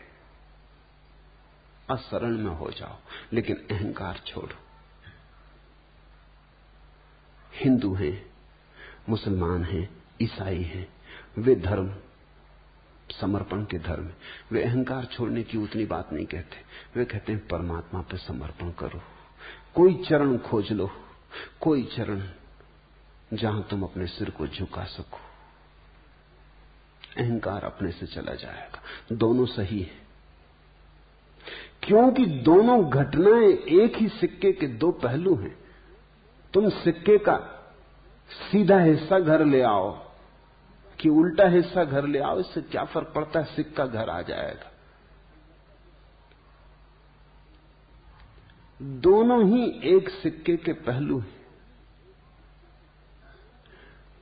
Speaker 1: अशरण में हो जाओ, लेकिन अहंकार छोड़ो। हिंदू हैं, मुसलमान हैं, ईसाई हैं, वे धर्म समर्पण के धर्म। वे अहंकार छोड़ने की उतनी बात नहीं कहते। वे कहते हैं परमात्मा पे समर्पण करो। कोई चरण खोज लो, कोई चरण जहां तुम अपने सिर को झुका सको। अहंकार अपने से चला जाएगा। दोनों सही है, क्योंकि दोनों घटनाएं एक ही सिक्के के दो पहलू हैं। तुम सिक्के का सीधा हिस्सा घर ले आओ कि उल्टा हिस्सा घर ले आओ, इससे क्या फर्क पड़ता है? सिक्का घर आ जाएगा। दोनों ही एक सिक्के के पहलू हैं,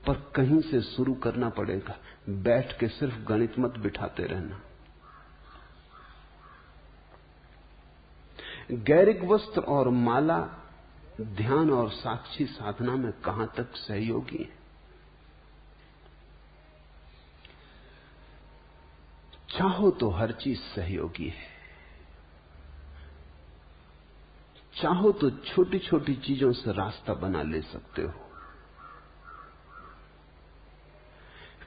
Speaker 1: पर कहीं से शुरू करना पड़ेगा। बैठ के सिर्फ गणित मत बिठाते रहना। गैरिक वस्त्र और माला ध्यान और साक्षी साधना में कहां तक सहयोगी है? चाहो तो हर चीज सहयोगी है। चाहो तो छोटी छोटी चीजों से रास्ता बना ले सकते हो।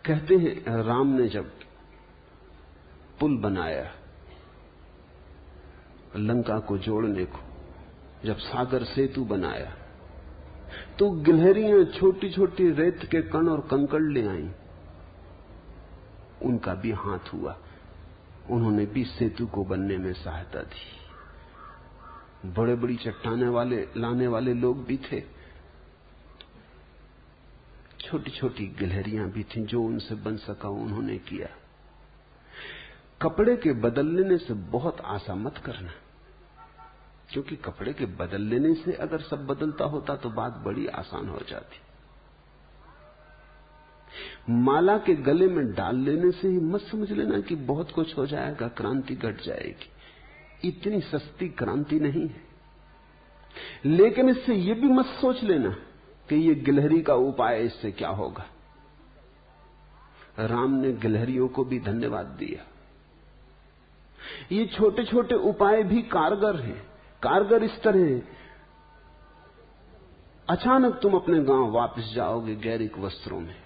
Speaker 1: कहते हैं राम ने जब पुल बनाया लंका को जोड़ने को, जब सागर सेतु बनाया, तो गिलहरियां छोटी छोटी रेत के कण और कंकड़ ले आईं। उनका भी हाथ हुआ, उन्होंने भी सेतु को बनने में सहायता दी। बड़े बड़ी चट्टाने वाले लाने वाले लोग भी थे, छोटी छोटी गिलहरियां भी थीं, जो उनसे बन सका उन्होंने किया। कपड़े के बदल लेने से बहुत आशा मत करना, क्योंकि कपड़े के बदल लेने से अगर सब बदलता होता तो बात बड़ी आसान हो जाती। माला के गले में डाल लेने से ही मत समझ लेना कि बहुत कुछ हो जाएगा, क्रांति घट जाएगी। इतनी सस्ती क्रांति नहीं है। लेकिन इससे यह भी मत सोच लेना कि ये गिलहरी का उपाय, इससे क्या होगा। राम ने गिलहरियों को भी धन्यवाद दिया। ये छोटे छोटे उपाय भी कारगर हैं। कारगर इस तरह है, अचानक तुम अपने गांव वापस जाओगे गैरिक वस्त्रों में,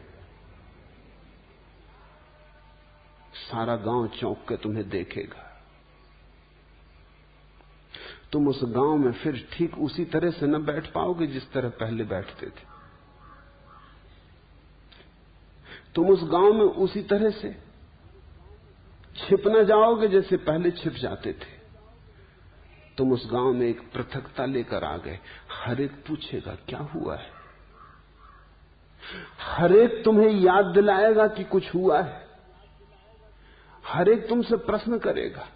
Speaker 1: सारा गांव चौंक के तुम्हें देखेगा। तुम उस गांव में फिर ठीक उसी तरह से न बैठ पाओगे जिस तरह पहले बैठते थे। तुम उस गांव में उसी तरह से छिप न जाओगे जैसे पहले छिप जाते थे। तुम उस गांव में एक पृथकता लेकर आ गए। हर एक पूछेगा क्या हुआ है, हर एक तुम्हें याद दिलाएगा कि कुछ हुआ है, हर एक तुमसे प्रश्न करेगा,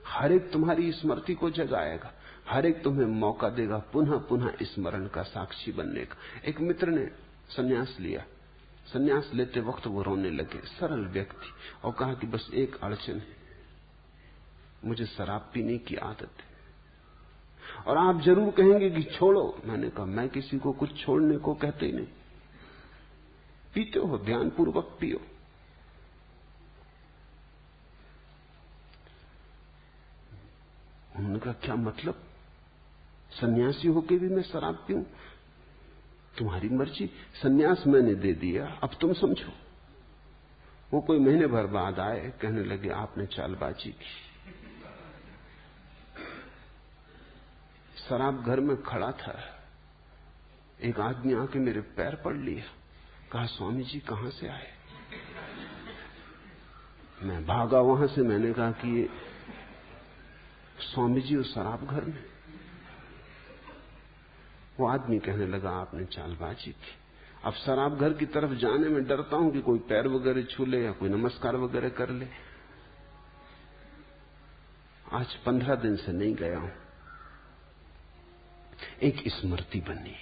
Speaker 1: हर एक तुम्हारी स्मृति को जगाएगा, हर एक तुम्हें मौका देगा पुनः पुनः स्मरण का साक्षी बनने का। एक मित्र ने संन्यास लिया, संन्यास लेते वक्त वो रोने लगे, सरल व्यक्ति, और कहा कि बस एक अड़चन है, मुझे शराब पीने की आदत है और आप जरूर कहेंगे कि छोड़ो। मैंने कहा मैं किसी को कुछ छोड़ने को कहते ही नहीं, पीते हो ध्यानपूर्वक पियो। उन्होंने कहा क्या मतलब, सन्यासी होके भी मैं शराब पीऊं? तुम्हारी मर्जी, सन्यास मैंने दे दिया, अब तुम समझो। वो कोई महीने भर बाद आए, कहने लगे आपने चालबाजी की। शराब घर में खड़ा था, एक आदमी आके मेरे पैर पड़ लिया, कहा स्वामी जी कहां से आए? मैं भागा वहां से। मैंने कहा कि ये स्वामी जी उस शराब घर में। वो आदमी कहने लगा आपने चालबाजी की। अब शराब घर की तरफ जाने में डरता हूं कि कोई पैर वगैरह छू ले या कोई नमस्कार वगैरह कर ले। आज 15 दिन से नहीं गया हूं। एक स्मृति बनी,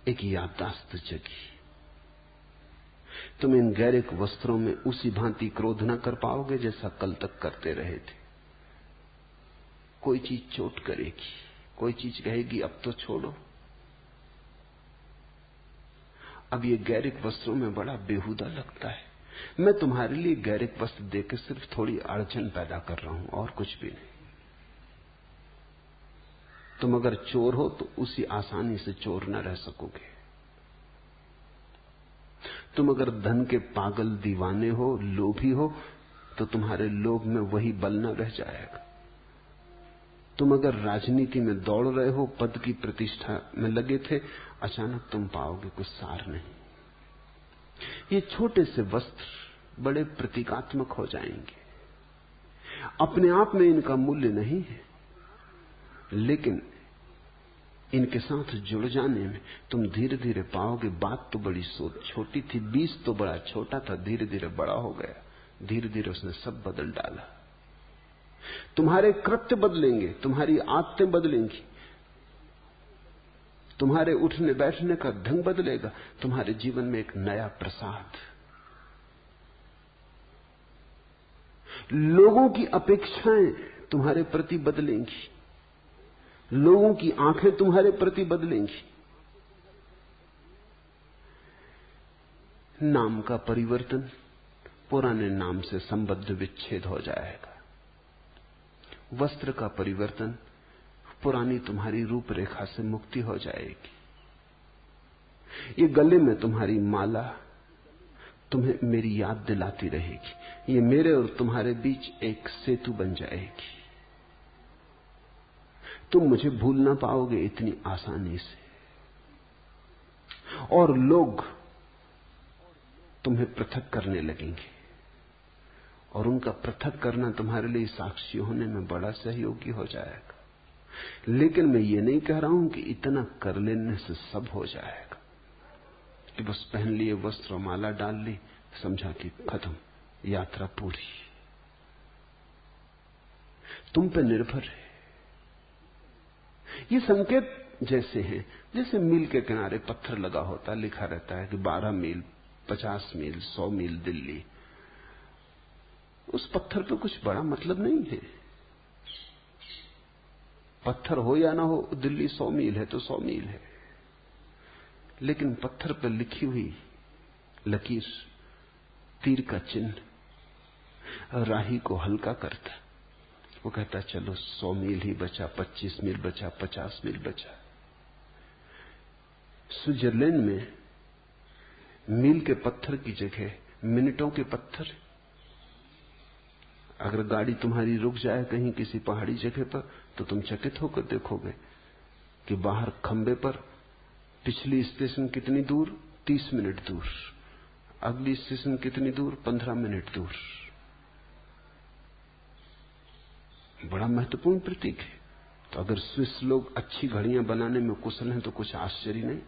Speaker 1: एक याददाश्त जगी। तुम इन गैरिक वस्त्रों में उसी भांति क्रोध न कर पाओगे जैसा कल तक करते रहे थे। कोई चीज चोट करेगी, कोई चीज कहेगी अब तो छोड़ो। अब ये गैरिक वस्त्रों में बड़ा बेहुदा लगता है। मैं तुम्हारे लिए गैरिक वस्त्र देकर सिर्फ थोड़ी अड़चन पैदा कर रहा हूं और कुछ भी नहीं। तुम अगर चोर हो तो उसी आसानी से चोर न रह सकोगे। तुम अगर धन के पागल दीवाने हो, लोभी हो, तो तुम्हारे लोभ में वही बल न रह जाएगा। तुम अगर राजनीति में दौड़ रहे हो, पद की प्रतिष्ठा में लगे थे, अचानक तुम पाओगे कुछ सार नहीं। ये छोटे से वस्त्र बड़े प्रतीकात्मक हो जाएंगे। अपने आप में इनका मूल्य नहीं है, लेकिन इनके साथ जुड़ जाने में तुम धीरे धीरे पाओगे बात तो बड़ी छोटी थी, बीज तो बड़ा छोटा था, धीरे धीरे बड़ा हो गया। धीरे धीरे उसने सब बदल डाला। तुम्हारे कृत्य बदलेंगे, तुम्हारी आदतें बदलेंगी, तुम्हारे उठने बैठने का ढंग बदलेगा, तुम्हारे जीवन में एक नया प्रसाद। लोगों की अपेक्षाएं तुम्हारे प्रति बदलेंगी, लोगों की आंखें तुम्हारे प्रति बदलेंगी। नाम का परिवर्तन, पुराने नाम से संबद्ध विच्छेद हो जाएगा। वस्त्र का परिवर्तन, पुरानी तुम्हारी रूपरेखा से मुक्ति हो जाएगी। ये गले में तुम्हारी माला तुम्हें मेरी याद दिलाती रहेगी। ये मेरे और तुम्हारे बीच एक सेतु बन जाएगी। तुम मुझे भूल ना पाओगे इतनी आसानी से, और लोग तुम्हें पृथक करने लगेंगे, और उनका पृथक करना तुम्हारे लिए साक्षी होने में बड़ा सहयोगी हो जाएगा। लेकिन मैं ये नहीं कह रहा हूं कि इतना कर लेने से सब हो जाएगा, कि बस पहन लिए वस्त्र और माला डाल ली, समझा कि खत्म, यात्रा पूरी। तुम पे निर्भर है। ये संकेत जैसे हैं, जैसे मील के किनारे पत्थर लगा होता, लिखा रहता है कि 12 मील, 50 मील, 100 मील दिल्ली। उस पत्थर पे कुछ बड़ा मतलब नहीं है। पत्थर हो या ना हो, दिल्ली 100 मील है तो 100 मील है। लेकिन पत्थर पर लिखी हुई लकीर, तीर का चिन्ह राही को हल्का करता। वो कहता चलो 100 मील ही बचा, 25 मील बचा, 50 मील बचा। स्विट्जरलैंड में मील के पत्थर की जगह मिनटों के पत्थर। अगर गाड़ी तुम्हारी रुक जाए कहीं किसी पहाड़ी जगह पर, तो तुम चकित होकर देखोगे कि बाहर खंबे पर पिछली स्टेशन कितनी दूर, 30 मिनट दूर, अगली स्टेशन कितनी दूर, 15 मिनट दूर। बड़ा महत्वपूर्ण प्रतीक है। तो अगर स्विस लोग अच्छी घड़ियां बनाने में कुशल हैं तो कुछ आश्चर्य नहीं।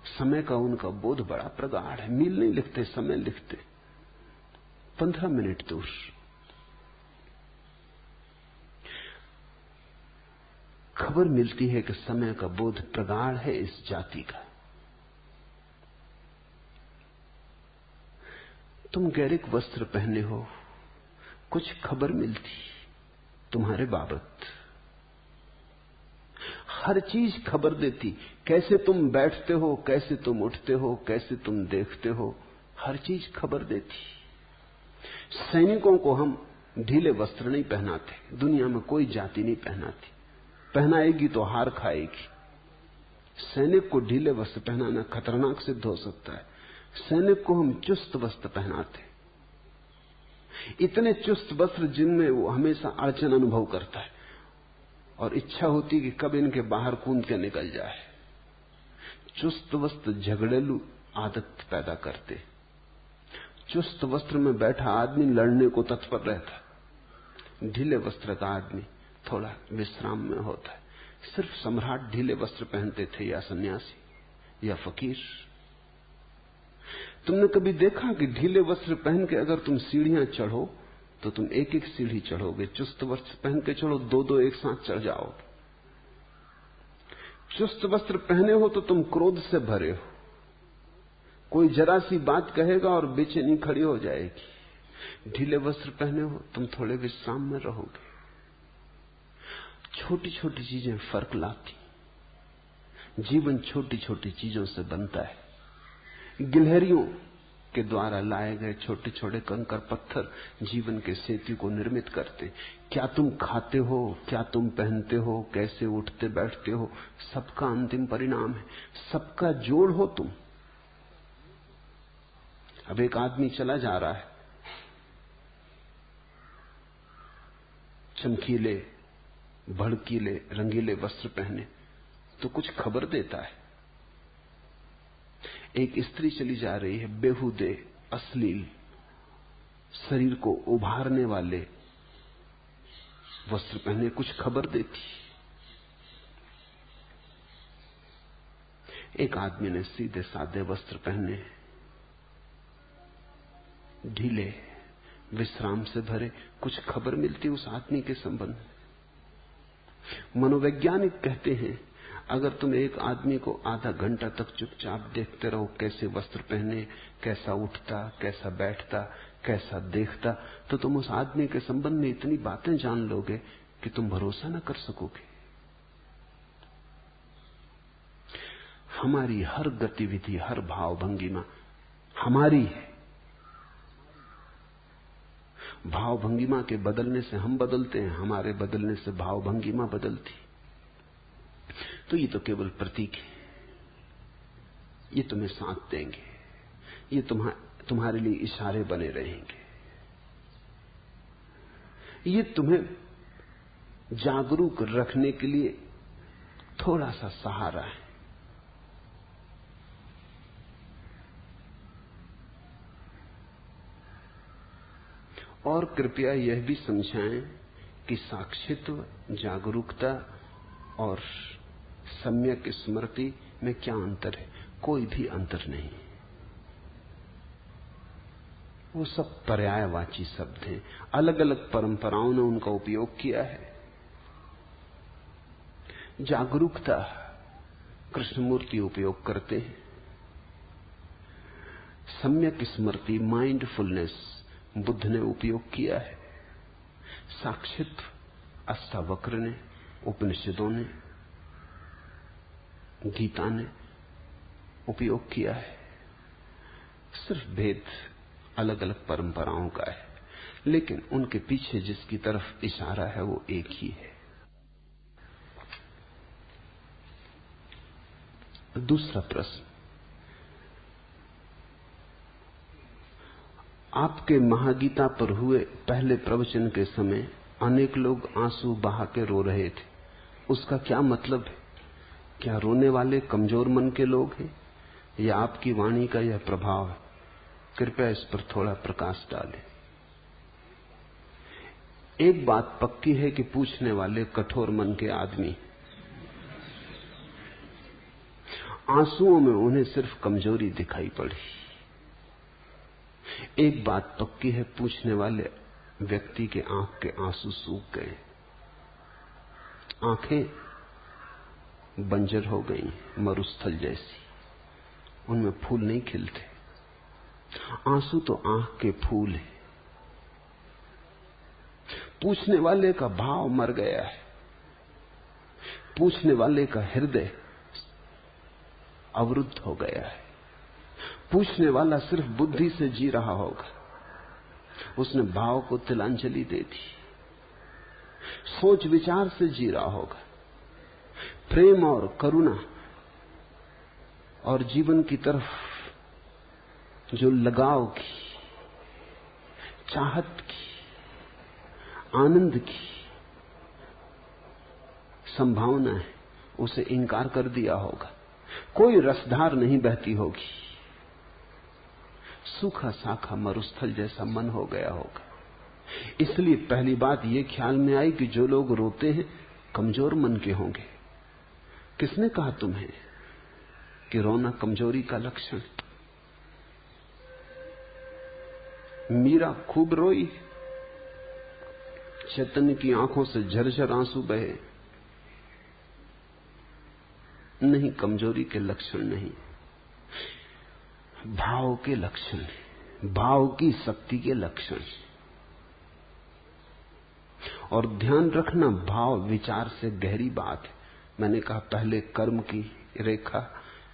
Speaker 1: समय का उनका बोध बड़ा प्रगाढ़ है। मील नहीं लिखते, समय लिखते, 15 मिनट दूर। खबर मिलती है कि समय का बोध प्रगाढ़ है इस जाति का। तुम गैरिक वस्त्र पहने हो, कुछ खबर मिलती तुम्हारे बाबत। हर चीज खबर देती, कैसे तुम बैठते हो, कैसे तुम उठते हो, कैसे तुम देखते हो, हर चीज खबर देती। सैनिकों को हम ढीले वस्त्र नहीं पहनाते, दुनिया में कोई जाति नहीं पहनाती। पहनाएगी तो हार खाएगी। सैनिक को ढीले वस्त्र पहनाना खतरनाक सिद्ध हो सकता है। सैनिक को हम चुस्त वस्त्र पहनाते, इतने चुस्त वस्त्र जिनमें वो हमेशा अड़चन अनुभव करता है और इच्छा होती कि कब इनके बाहर कूद के निकल जाए। चुस्त वस्त्र झगड़ेलू आदत पैदा करते। चुस्त वस्त्र में बैठा आदमी लड़ने को तत्पर रहता। ढीले वस्त्र का आदमी थोड़ा विश्राम में होता है। सिर्फ सम्राट ढीले वस्त्र पहनते थे, या सन्यासी या फकीर। तुमने कभी देखा कि ढीले वस्त्र पहन के अगर तुम सीढ़ियां चढ़ो तो तुम एक एक सीढ़ी चढ़ोगे। चुस्त वस्त्र पहन के चढ़ो, दो दो एक साथ चढ़ जाओ। चुस्त वस्त्र पहने हो तो तुम क्रोध से भरे हो। कोई जरा सी बात कहेगा और बेचैनी खड़ी हो जाएगी। ढीले वस्त्र पहने हो तुम थोड़े विश्राम में रहोगे। छोटी छोटी चीजें फर्क लाती। जीवन छोटी छोटी चीजों से बनता है। गिलहरियों के द्वारा लाए गए छोटे छोटे कंकर पत्थर जीवन के सेतु को निर्मित करते। क्या तुम खाते हो, क्या तुम पहनते हो, कैसे उठते बैठते हो, सबका अंतिम परिणाम है। सबका जोड़ हो तुम। अब एक आदमी चला जा रहा है, चमकीले भड़कीले रंगीले वस्त्र पहने, तो कुछ खबर देता है। एक स्त्री चली जा रही है, बेहुदे अश्लील शरीर को उभारने वाले वस्त्र पहने, कुछ खबर देती। एक आदमी ने सीधे सादे वस्त्र पहने, ढीले विश्राम से भरे, कुछ खबर मिलती उस आदमी के संबंध में। मनोवैज्ञानिक कहते हैं अगर तुम एक आदमी को आधा घंटा तक चुपचाप देखते रहो, कैसे वस्त्र पहने, कैसा उठता, कैसा बैठता, कैसा देखता, तो तुम उस आदमी के संबंध में इतनी बातें जान लोगे कि तुम भरोसा न कर सकोगे। हमारी हर गतिविधि, हर भाव भंगिमा हमारी है। भाव भंगिमा के बदलने से हम बदलते हैं, हमारे बदलने से भाव भंगिमा बदलती। तो ये तो केवल प्रतीक है, ये तुम्हें साथ देंगे, ये तुम्हारे लिए इशारे बने रहेंगे, ये तुम्हें जागरूक रखने के लिए थोड़ा सा सहारा है। और कृपया यह भी समझाएं कि साक्षित्व, जागरूकता और सम्यक स्मृति में क्या अंतर है। कोई भी अंतर नहीं, वो सब पर्यायवाची शब्द हैं। अलग अलग परंपराओं ने उनका उपयोग किया है। जागरूकता कृष्णमूर्ति उपयोग करते हैं, सम्यक स्मृति माइंडफुलनेस बुद्ध ने उपयोग किया है, साक्षित्व अष्टावक्र ने, उपनिषदों ने, गीता ने उपयोग किया है। सिर्फ भेद अलग अलग परंपराओं का है, लेकिन उनके पीछे जिसकी तरफ इशारा है वो एक ही है। दूसरा प्रश्न, आपके महागीता पर हुए पहले प्रवचन के समय अनेक लोग आंसू बहा के रो रहे थे, उसका क्या मतलब है? क्या रोने वाले कमजोर मन के लोग हैं या आपकी वाणी का यह प्रभाव है? कृपया इस पर थोड़ा प्रकाश डालें। एक बात पक्की है कि पूछने वाले कठोर मन के आदमी, आंसुओं में उन्हें सिर्फ कमजोरी दिखाई पड़ी। एक बात पक्की है, पूछने वाले व्यक्ति के आंख के आंसू सूख गए, आंखें बंजर हो गई, मरुस्थल जैसी, उनमें फूल नहीं खिलते। आंसू तो आंख के फूल है। पूछने वाले का भाव मर गया है, पूछने वाले का हृदय अवरुद्ध हो गया है। पूछने वाला सिर्फ बुद्धि से जी रहा होगा, उसने भाव को तिलांजलि दे दी, सोच विचार से जी रहा होगा। प्रेम और करुणा और जीवन की तरफ जो लगाव की, चाहत की, आनंद की संभावना है, उसे इनकार कर दिया होगा। कोई रसधार नहीं बहती होगी, सूखा साखा मरुस्थल जैसा मन हो गया होगा। इसलिए पहली बात यह ख्याल में आई कि जो लोग रोते हैं कमजोर मन के होंगे। किसने कहा तुम्हें कि रोना कमजोरी का लक्षण? मीरा खूब रोई, चैतन्य की आंखों से झरझर आंसू बहे। नहीं, कमजोरी के लक्षण नहीं, भाव के लक्षण, भाव की शक्ति के लक्षण। और ध्यान रखना, भाव विचार से गहरी बात है। मैंने कहा पहले कर्म की रेखा,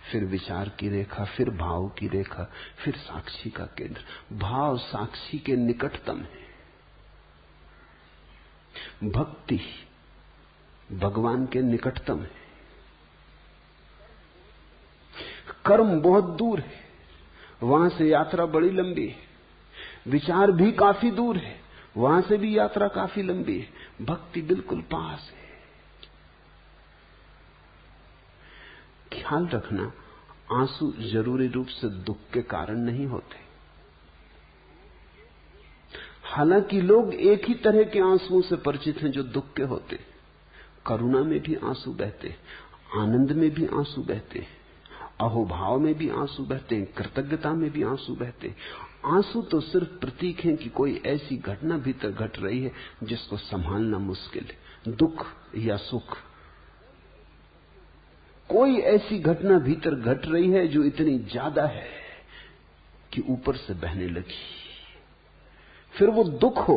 Speaker 1: फिर विचार की रेखा, फिर भाव की रेखा, फिर साक्षी का केंद्र। भाव साक्षी के निकटतम है, भक्ति भगवान के निकटतम है, कर्म बहुत दूर है, वहां से यात्रा बड़ी लंबी है, विचार भी काफी दूर है, वहां से भी यात्रा काफी लंबी है, भक्ति बिल्कुल पास है। ख्याल रखना, आंसू जरूरी रूप से दुख के कारण नहीं होते। हालांकि लोग एक ही तरह के आंसुओं से परिचित हैं जो दुख के होते। करुणा में भी आंसू बहते, आनंद में भी आंसू बहते, अहोभाव में भी आंसू बहते, कृतज्ञता में भी आंसू बहते। आंसू तो सिर्फ प्रतीक हैं कि कोई ऐसी घटना भीतर घट रही है जिसको संभालना मुश्किल है, दुख या सुख। कोई ऐसी घटना भीतर घट रही है जो इतनी ज्यादा है कि ऊपर से बहने लगी। फिर वो दुख हो,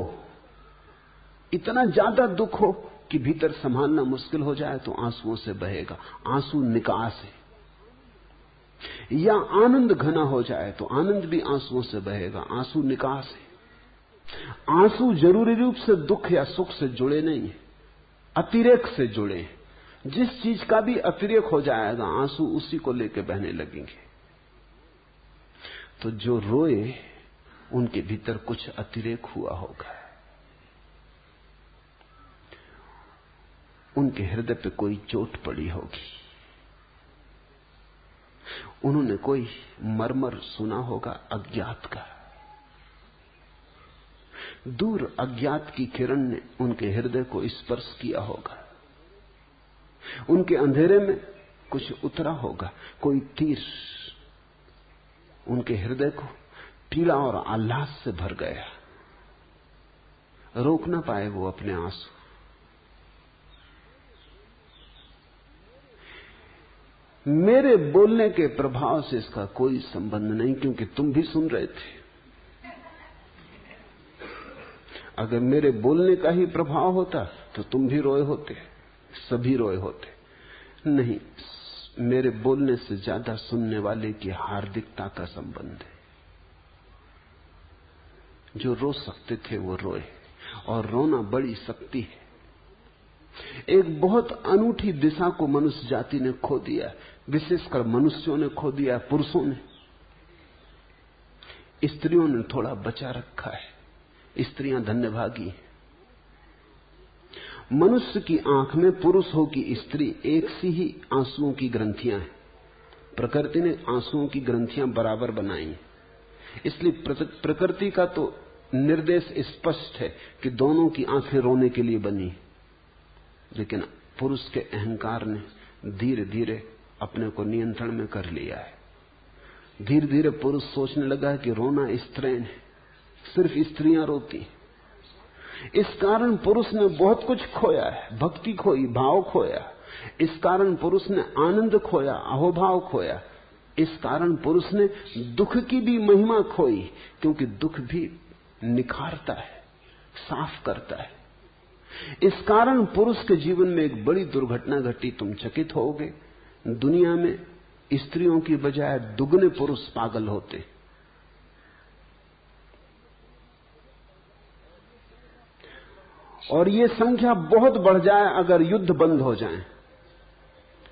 Speaker 1: इतना ज्यादा दुख हो कि भीतर संभालना मुश्किल हो जाए तो आंसुओं से बहेगा। आंसू निकास है। या आनंद घना हो जाए तो आनंद भी आंसुओं से बहेगा, आंसू निकास है। आंसू जरूरी रूप से दुख या सुख से जुड़े नहीं है, अतिरेक से जुड़े हैं। जिस चीज का भी अतिरेक हो जाएगा आंसू उसी को लेकर बहने लगेंगे। तो जो रोए उनके भीतर कुछ अतिरेक हुआ होगा, उनके हृदय पे कोई चोट पड़ी होगी, उन्होंने कोई मर्मर सुना होगा अज्ञात का। दूर अज्ञात की किरण ने उनके हृदय को स्पर्श किया होगा, उनके अंधेरे में कुछ उतरा होगा, कोई तीर उनके हृदय को पीड़ा और आह्लाद से भर गया, रोक ना पाए वो अपने आंसू। मेरे बोलने के प्रभाव से इसका कोई संबंध नहीं, क्योंकि तुम भी सुन रहे थे। अगर मेरे बोलने का ही प्रभाव होता तो तुम भी रोए होते, सभी रोए होते। नहीं, मेरे बोलने से ज्यादा सुनने वाले की हार्दिकता का संबंध है। जो रो सकते थे वो रोए, और रोना बड़ी शक्ति है। एक बहुत अनूठी दिशा को मनुष्य जाति ने खो दिया, विशेषकर मनुष्यों ने खो दिया, पुरुषों ने। स्त्रियों ने थोड़ा बचा रखा है, स्त्रियां धन्यभागी हैं। मनुष्य की आंख में पुरुष हो कि स्त्री एक सी ही आंसुओं की ग्रंथियां हैं। प्रकृति ने आंसुओं की ग्रंथियां बराबर बनाई, इसलिए प्रकृति का तो निर्देश स्पष्ट है कि दोनों की आंखें रोने के लिए बनी। लेकिन पुरुष के अहंकार ने धीरे धीरे अपने को नियंत्रण में कर लिया है। धीरे धीरे पुरुष सोचने लगा है कि रोना स्त्रैण है, सिर्फ स्त्रियां रोती। इस कारण पुरुष ने बहुत कुछ खोया है, भक्ति खोई, भाव खोया। इस कारण पुरुष ने आनंद खोया, अहोभाव खोया। इस कारण पुरुष ने दुख की भी महिमा खोई, क्योंकि दुख भी निखारता है, साफ करता है। इस कारण पुरुष के जीवन में एक बड़ी दुर्घटना घटी। तुम चकित होगे, दुनिया में स्त्रियों की बजाय दुगने पुरुष पागल होते। और ये संख्या बहुत बढ़ जाए अगर युद्ध बंद हो जाए,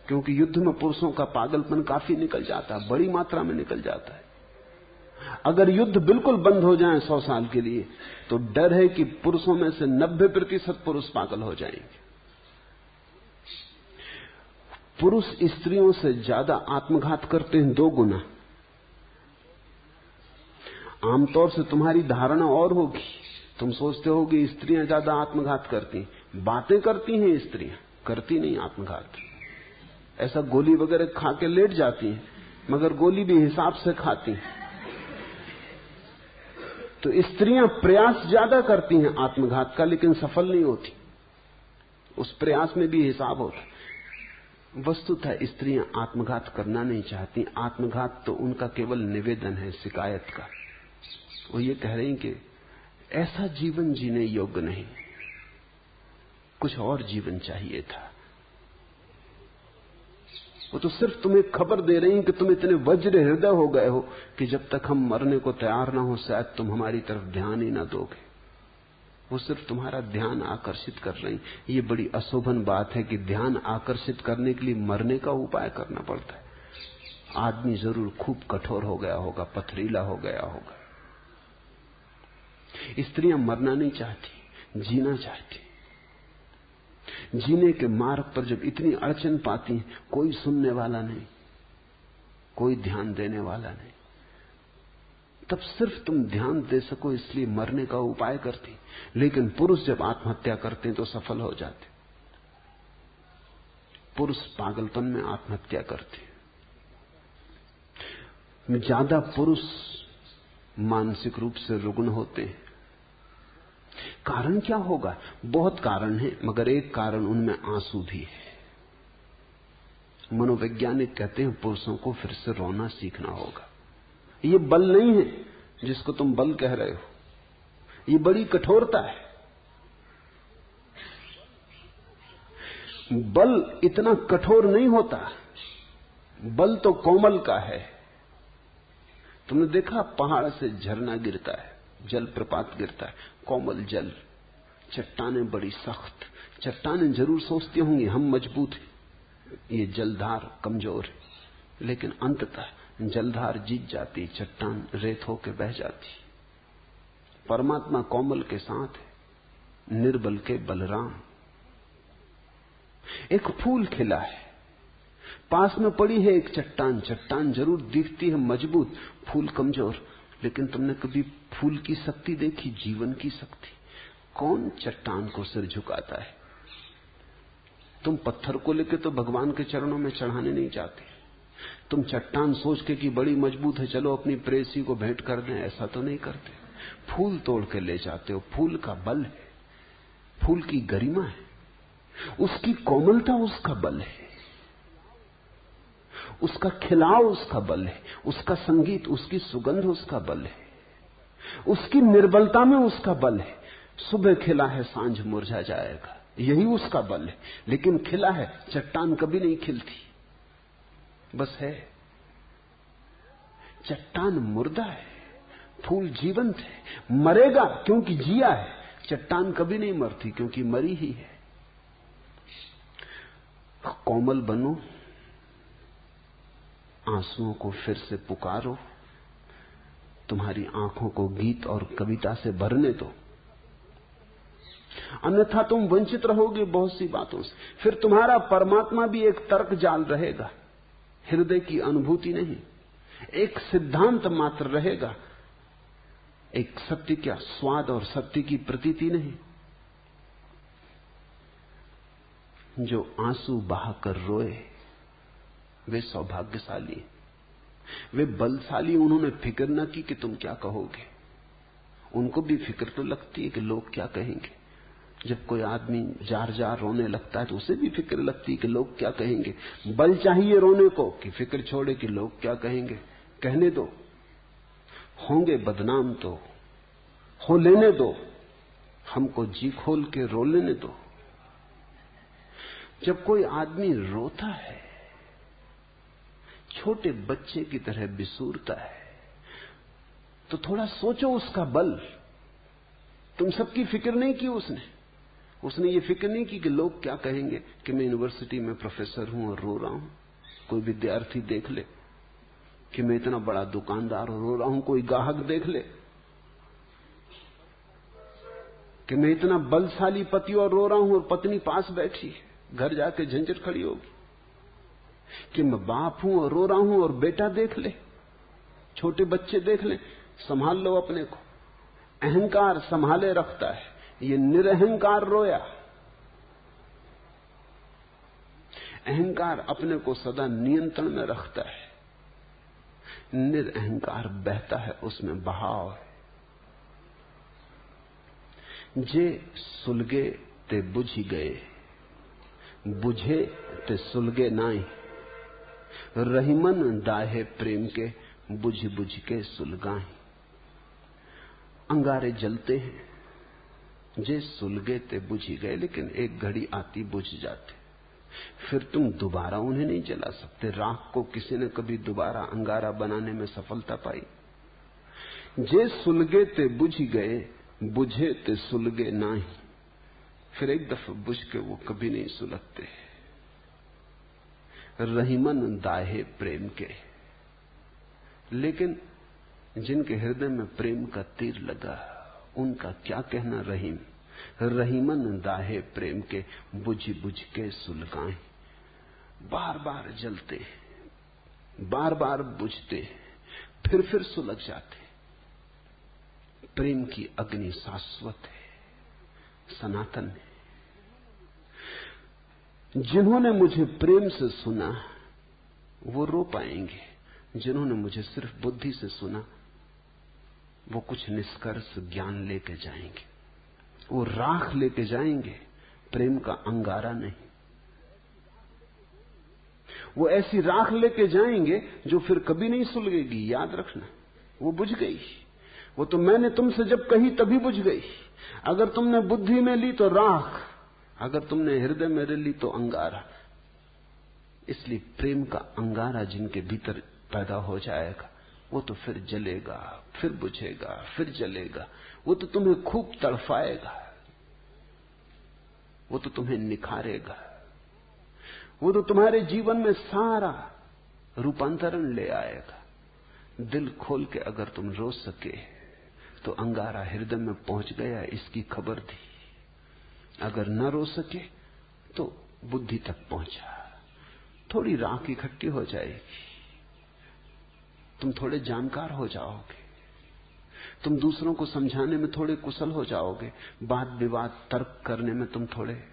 Speaker 1: क्योंकि युद्ध में पुरुषों का पागलपन काफी निकल जाता है, बड़ी मात्रा में निकल जाता है। अगर युद्ध बिल्कुल बंद हो जाए 100 साल के लिए, तो डर है कि पुरुषों में से 90% पुरुष पागल हो जाएंगे। पुरुष स्त्रियों से ज्यादा आत्मघात करते हैं 2 गुना। आमतौर से तुम्हारी धारणा और होगी, तुम सोचते हो कि स्त्रियां ज्यादा आत्मघात करती, बातें करती हैं स्त्रियां, करती नहीं आत्मघात। ऐसा गोली वगैरह खा के लेट जाती हैं, मगर गोली भी हिसाब से खाती हैं। तो स्त्रियां प्रयास ज्यादा करती हैं आत्मघात का, लेकिन सफल नहीं होती। उस प्रयास में भी हिसाब होता। वस्तुतः स्त्रियां आत्मघात करना नहीं चाहती, आत्मघात तो उनका केवल निवेदन है शिकायत का। वो ये कह रही कि ऐसा जीवन जीने योग्य नहीं, कुछ और जीवन चाहिए था। वो तो सिर्फ तुम्हें खबर दे रही कि तुम इतने वज्र हृदय हो गए हो कि जब तक हम मरने को तैयार ना हो शायद तुम हमारी तरफ ध्यान ही ना दोगे। वो सिर्फ तुम्हारा ध्यान आकर्षित कर रही। ये बड़ी अशोभन बात है कि ध्यान आकर्षित करने के लिए मरने का उपाय करना पड़ता है। आदमी जरूर खूब कठोर हो गया होगा, पथरीला हो गया होगा। स्त्रियां मरना नहीं चाहती, जीना चाहती। जीने के मार्ग पर जब इतनी अड़चन पाती, कोई सुनने वाला नहीं, कोई ध्यान देने वाला नहीं, तब सिर्फ तुम ध्यान दे सको इसलिए मरने का उपाय करती। लेकिन पुरुष जब आत्महत्या करते हैं तो सफल हो जाते। पुरुष पागलपन में आत्महत्या करते। ज्यादा पुरुष मानसिक रूप से रुग्ण होते हैं। कारण क्या होगा? बहुत कारण है, मगर एक कारण उनमें आंसू भी है। मनोवैज्ञानिक कहते हैं पुरुषों को फिर से रोना सीखना होगा। ये बल नहीं है जिसको तुम बल कह रहे हो, ये बड़ी कठोरता है। बल इतना कठोर नहीं होता, बल तो कोमल का है। तुमने देखा पहाड़ से झरना गिरता है, जल प्रपात गिरता है, कोमल जल। चट्टानें बड़ी सख्त, चट्टानें जरूर सोचती होंगी हम मजबूत हैं, ये जलधार कमजोर है, लेकिन अंततः जलधार जीत जाती, चट्टान रेत होकर बह जाती। परमात्मा कोमल के साथ है, निर्बल के बलराम। एक फूल खिला है, पास में पड़ी है एक चट्टान। चट्टान जरूर दिखती है मजबूत, फूल कमजोर। लेकिन तुमने कभी फूल की शक्ति देखी, जीवन की शक्ति? कौन चट्टान को सिर झुकाता है? तुम पत्थर को लेकर तो भगवान के चरणों में चढ़ाने नहीं जाते। तुम चट्टान सोच के कि बड़ी मजबूत है, चलो अपनी प्रेयसी को भेंट कर दें, ऐसा तो नहीं करते। फूल तोड़ के ले जाते हो। फूल का बल है, फूल की गरिमा है, उसकी कोमलता उसका बल है, उसका खिलाव उसका बल है, उसका संगीत, उसकी सुगंध उसका बल है, उसकी निर्बलता में उसका बल है। सुबह खिला है, सांझ मुरझा जाएगा, यही उसका बल है। लेकिन खिला है, चट्टान कभी नहीं खिलती, बस है। चट्टान मुर्दा है, फूल जीवंत है, मरेगा क्योंकि जिया है। चट्टान कभी नहीं मरती क्योंकि मरी ही है। कोमल बनो, आंसुओं को फिर से पुकारो, तुम्हारी आंखों को गीत और कविता से भरने दो, अन्यथा तुम वंचित रहोगे बहुत सी बातों से। फिर तुम्हारा परमात्मा भी एक तर्क जाल रहेगा, हृदय की अनुभूति नहीं, एक सिद्धांत मात्र रहेगा, एक सत्य का स्वाद और सत्य की प्रतीति नहीं। जो आंसू बहाकर रोए वे सौभाग्यशाली, वे बलशाली। उन्होंने फिक्र न की कि तुम क्या कहोगे। उनको भी फिक्र तो लगती है कि लोग क्या कहेंगे। जब कोई आदमी जार जार रोने लगता है तो उसे भी फिक्र लगती है कि लोग क्या कहेंगे। बल चाहिए रोने को कि फिक्र छोड़े कि लोग क्या कहेंगे। कहने दो, होंगे बदनाम तो हो लेने दो, हमको जी खोल के रो लेने दो। जब कोई आदमी रोता है, छोटे बच्चे की तरह बिसूरता है, तो थोड़ा सोचो उसका बल। तुम सबकी फिक्र नहीं की उसने ये फिक्र नहीं की कि लोग क्या कहेंगे कि मैं यूनिवर्सिटी में प्रोफेसर हूं और रो रहा हूं। कोई विद्यार्थी देख ले कि मैं इतना बड़ा दुकानदार और रो रहा हूं, कोई ग्राहक देख ले कि मैं इतना बलशाली पति और रो रहा हूं और पत्नी पास बैठी है, घर जाके झंझट खड़ी होगी। कि मैं बाप हूं और रो रहा हूं और बेटा देख ले, छोटे बच्चे देख ले, संभाल लो अपने को। अहंकार संभाले रखता है, ये निरअहंकार रोया। अहंकार अपने को सदा नियंत्रण में रखता है, निरअहंकार बहता है, उसमें बहाव है। जे सुलगे ते बुझी गए, बुझे ते सुलगे नाई, रहीमन दाहे प्रेम के बुझ बुझ के सुलगाई। अंगारे जलते हैं, जे सुलगे ते बुझी गए, लेकिन एक घड़ी आती बुझ जाते, फिर तुम दोबारा उन्हें नहीं जला सकते। राख को किसी ने कभी दोबारा अंगारा बनाने में सफलता पाई? जे सुलगे ते बुझी गए, बुझे ते सुलगे नाही, फिर एक दफा बुझ के वो कभी नहीं सुलगते। रहीमन दाहे प्रेम के, लेकिन जिनके हृदय में प्रेम का तीर लगा उनका क्या कहना। रहीमन दाहे प्रेम के बुझ बुझ के सुलगाएं। बार बार जलते, बार बार बुझते, फिर सुलग जाते। प्रेम की अग्नि शाश्वत है, सनातन है। जिन्होंने मुझे प्रेम से सुना वो रो पाएंगे, जिन्होंने मुझे सिर्फ बुद्धि से सुना वो कुछ निष्कर्ष ज्ञान लेके जाएंगे, वो राख लेके जाएंगे, प्रेम का अंगारा नहीं। वो ऐसी राख लेके जाएंगे जो फिर कभी नहीं सुलगेगी, याद रखना। वो बुझ गई, वो तो मैंने तुमसे जब कही तभी बुझ गई। अगर तुमने बुद्धि में ली तो राख, अगर तुमने हृदय में ली तो अंगारा। इसलिए प्रेम का अंगारा जिनके भीतर पैदा हो जाएगा वो तो फिर जलेगा, फिर बुझेगा, फिर जलेगा। वो तो तुम्हें खूब तड़फाएगा, वो तो तुम्हें निखारेगा, वो तो तुम्हारे जीवन में सारा रूपांतरण ले आएगा। दिल खोल के अगर तुम रो सके तो अंगारा हृदय में पहुंच गया इसकी खबर दी। अगर न रो सके तो बुद्धि तक पहुंचा। थोड़ी राख इकट्ठी हो जाएगी, तुम थोड़े जानकार हो जाओगे, तुम दूसरों को समझाने में थोड़े कुशल हो जाओगे, वाद विवाद तर्क करने में तुम थोड़े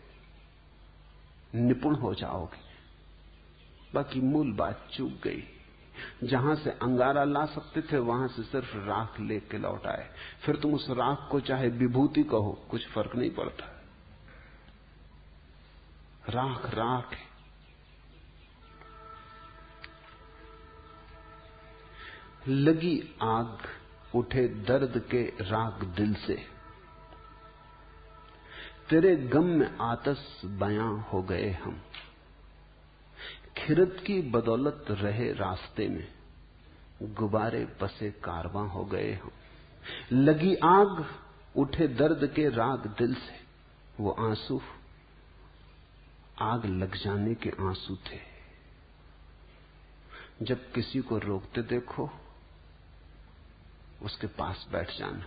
Speaker 1: निपुण हो जाओगे। बाकी मूल बात चूक गई। जहां से अंगारा ला सकते थे वहां से सिर्फ राख लेके लौट आए। फिर तुम उस राख को चाहे विभूति कहो, कुछ फर्क नहीं पड़ता। राख राख है। लगी आग उठे दर्द के राग दिल से, तेरे गम में आतश बयां हो गए हम। खिरत की बदौलत रहे रास्ते में, गुब्बारे बसे कारवां हो गए हम। लगी आग उठे दर्द के राग दिल से, वो आंसू आग लग जाने के आंसू थे। जब किसी को रोकते देखो उसके पास बैठ जाना।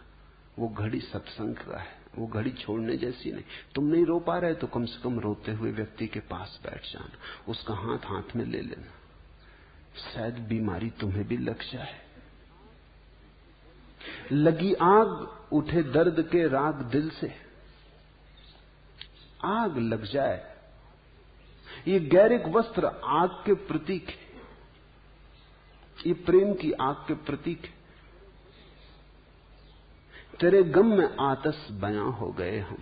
Speaker 1: वो घड़ी सत्संग का है, वो घड़ी छोड़ने जैसी नहीं। तुम नहीं रो पा रहे तो कम से कम रोते हुए व्यक्ति के पास बैठ जाना, उसका हाथ हाथ में ले लेना। शायद बीमारी तुम्हें भी लग जाए। लगी आग उठे दर्द के राग दिल से, आग लग जाए। ये गैरिक वस्त्र आग के प्रतीक है, ये प्रेम की आग के प्रतीक है। तेरे गम में आतश बयां हो गए हम।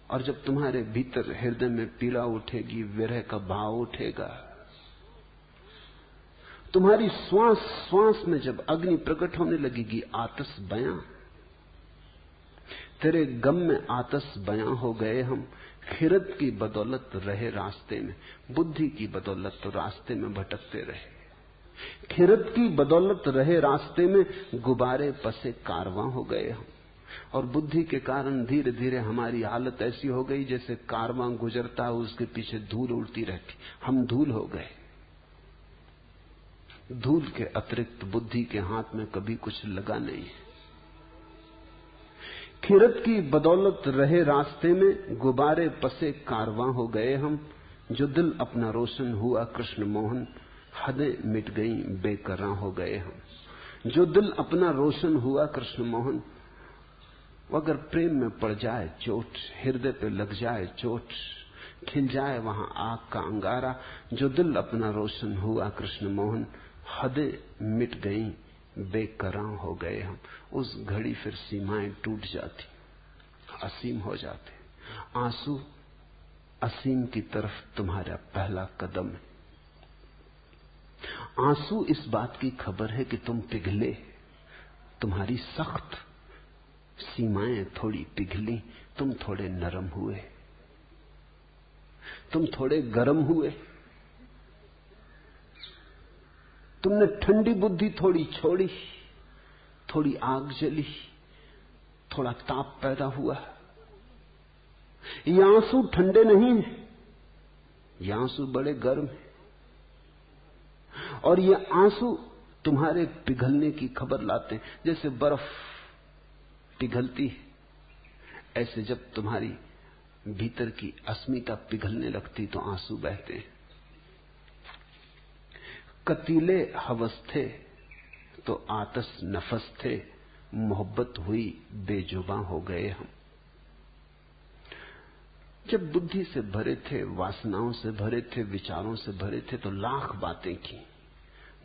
Speaker 1: और जब तुम्हारे भीतर हृदय में पीड़ा उठेगी, विरह का भाव उठेगा, तुम्हारी श्वास श्वास में जब अग्नि प्रकट होने लगेगी, आतश बयां। तेरे गम में आतश बयां हो गए हम। खिरत की बदौलत रहे रास्ते में, बुद्धि की बदौलत तो रास्ते में भटकते रहे। खिरत की बदौलत रहे रास्ते में, गुब्बारे पसे कारवां हो गए हम। और बुद्धि के कारण धीरे धीरे हमारी हालत ऐसी हो गई जैसे कारवां गुजरता है, उसके पीछे धूल उड़ती रहती। हम धूल हो गए। धूल के अतिरिक्त बुद्धि के हाथ में कभी कुछ लगा नहीं है। खिरत की बदौलत रहे रास्ते में, गुब्बारे पसे कारवां हो गए हम। जो दिल अपना रोशन हुआ कृष्ण मोहन, हदें मिट गई बेकरां हो गए हम। जो दिल अपना रोशन हुआ कृष्ण मोहन, अगर प्रेम में पड़ जाए चोट, हृदय पे लग जाए चोट, खिल जाए वहां आग का अंगारा। जो दिल अपना रोशन हुआ कृष्ण मोहन, हदें मिट गई बेकरां हो गए हम। उस घड़ी फिर सीमाएं टूट जाती, असीम हो जाते। आंसू असीम की तरफ तुम्हारा पहला कदम है। आंसू इस बात की खबर है कि तुम पिघले, तुम्हारी सख्त सीमाएं थोड़ी पिघली, तुम थोड़े नरम हुए, तुम थोड़े गर्म हुए, तुमने ठंडी बुद्धि थोड़ी छोड़ी, थोड़ी आग जली, थोड़ा ताप पैदा हुआ। ये आंसू ठंडे नहीं है, ये आंसू बड़े गर्म है। और ये आंसू तुम्हारे पिघलने की खबर लाते हैं। जैसे बर्फ पिघलती है, ऐसे जब तुम्हारी भीतर की अस्मिता पिघलने लगती तो आंसू बहते हैं। कतीले हवस थे तो आतश नफस थे, मोहब्बत हुई बेजुबां हो गए हम। जब बुद्धि से भरे थे, वासनाओं से भरे थे, विचारों से भरे थे तो लाख बातें की,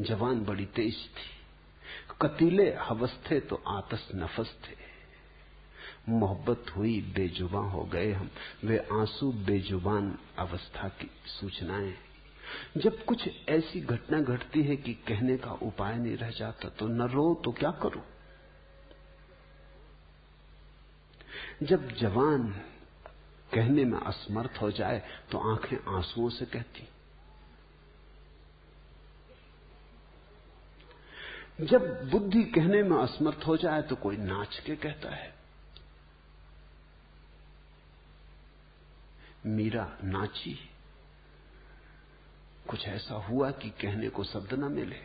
Speaker 1: जवान बड़ी तेज थी। कतीले हवस थे तो आतश नफस थे, मोहब्बत हुई बेजुबां हो गए हम। वे आंसू बेजुबान अवस्था की सूचनाएं। जब कुछ ऐसी घटना घटती है कि कहने का उपाय नहीं रह जाता तो न रो तो क्या करो। जब जवान कहने में असमर्थ हो जाए तो आंखें आंसुओं से कहती। जब बुद्धि कहने में असमर्थ हो जाए तो कोई नाच के कहता है। मीरा नाची। कुछ ऐसा हुआ कि कहने को शब्द न मिले।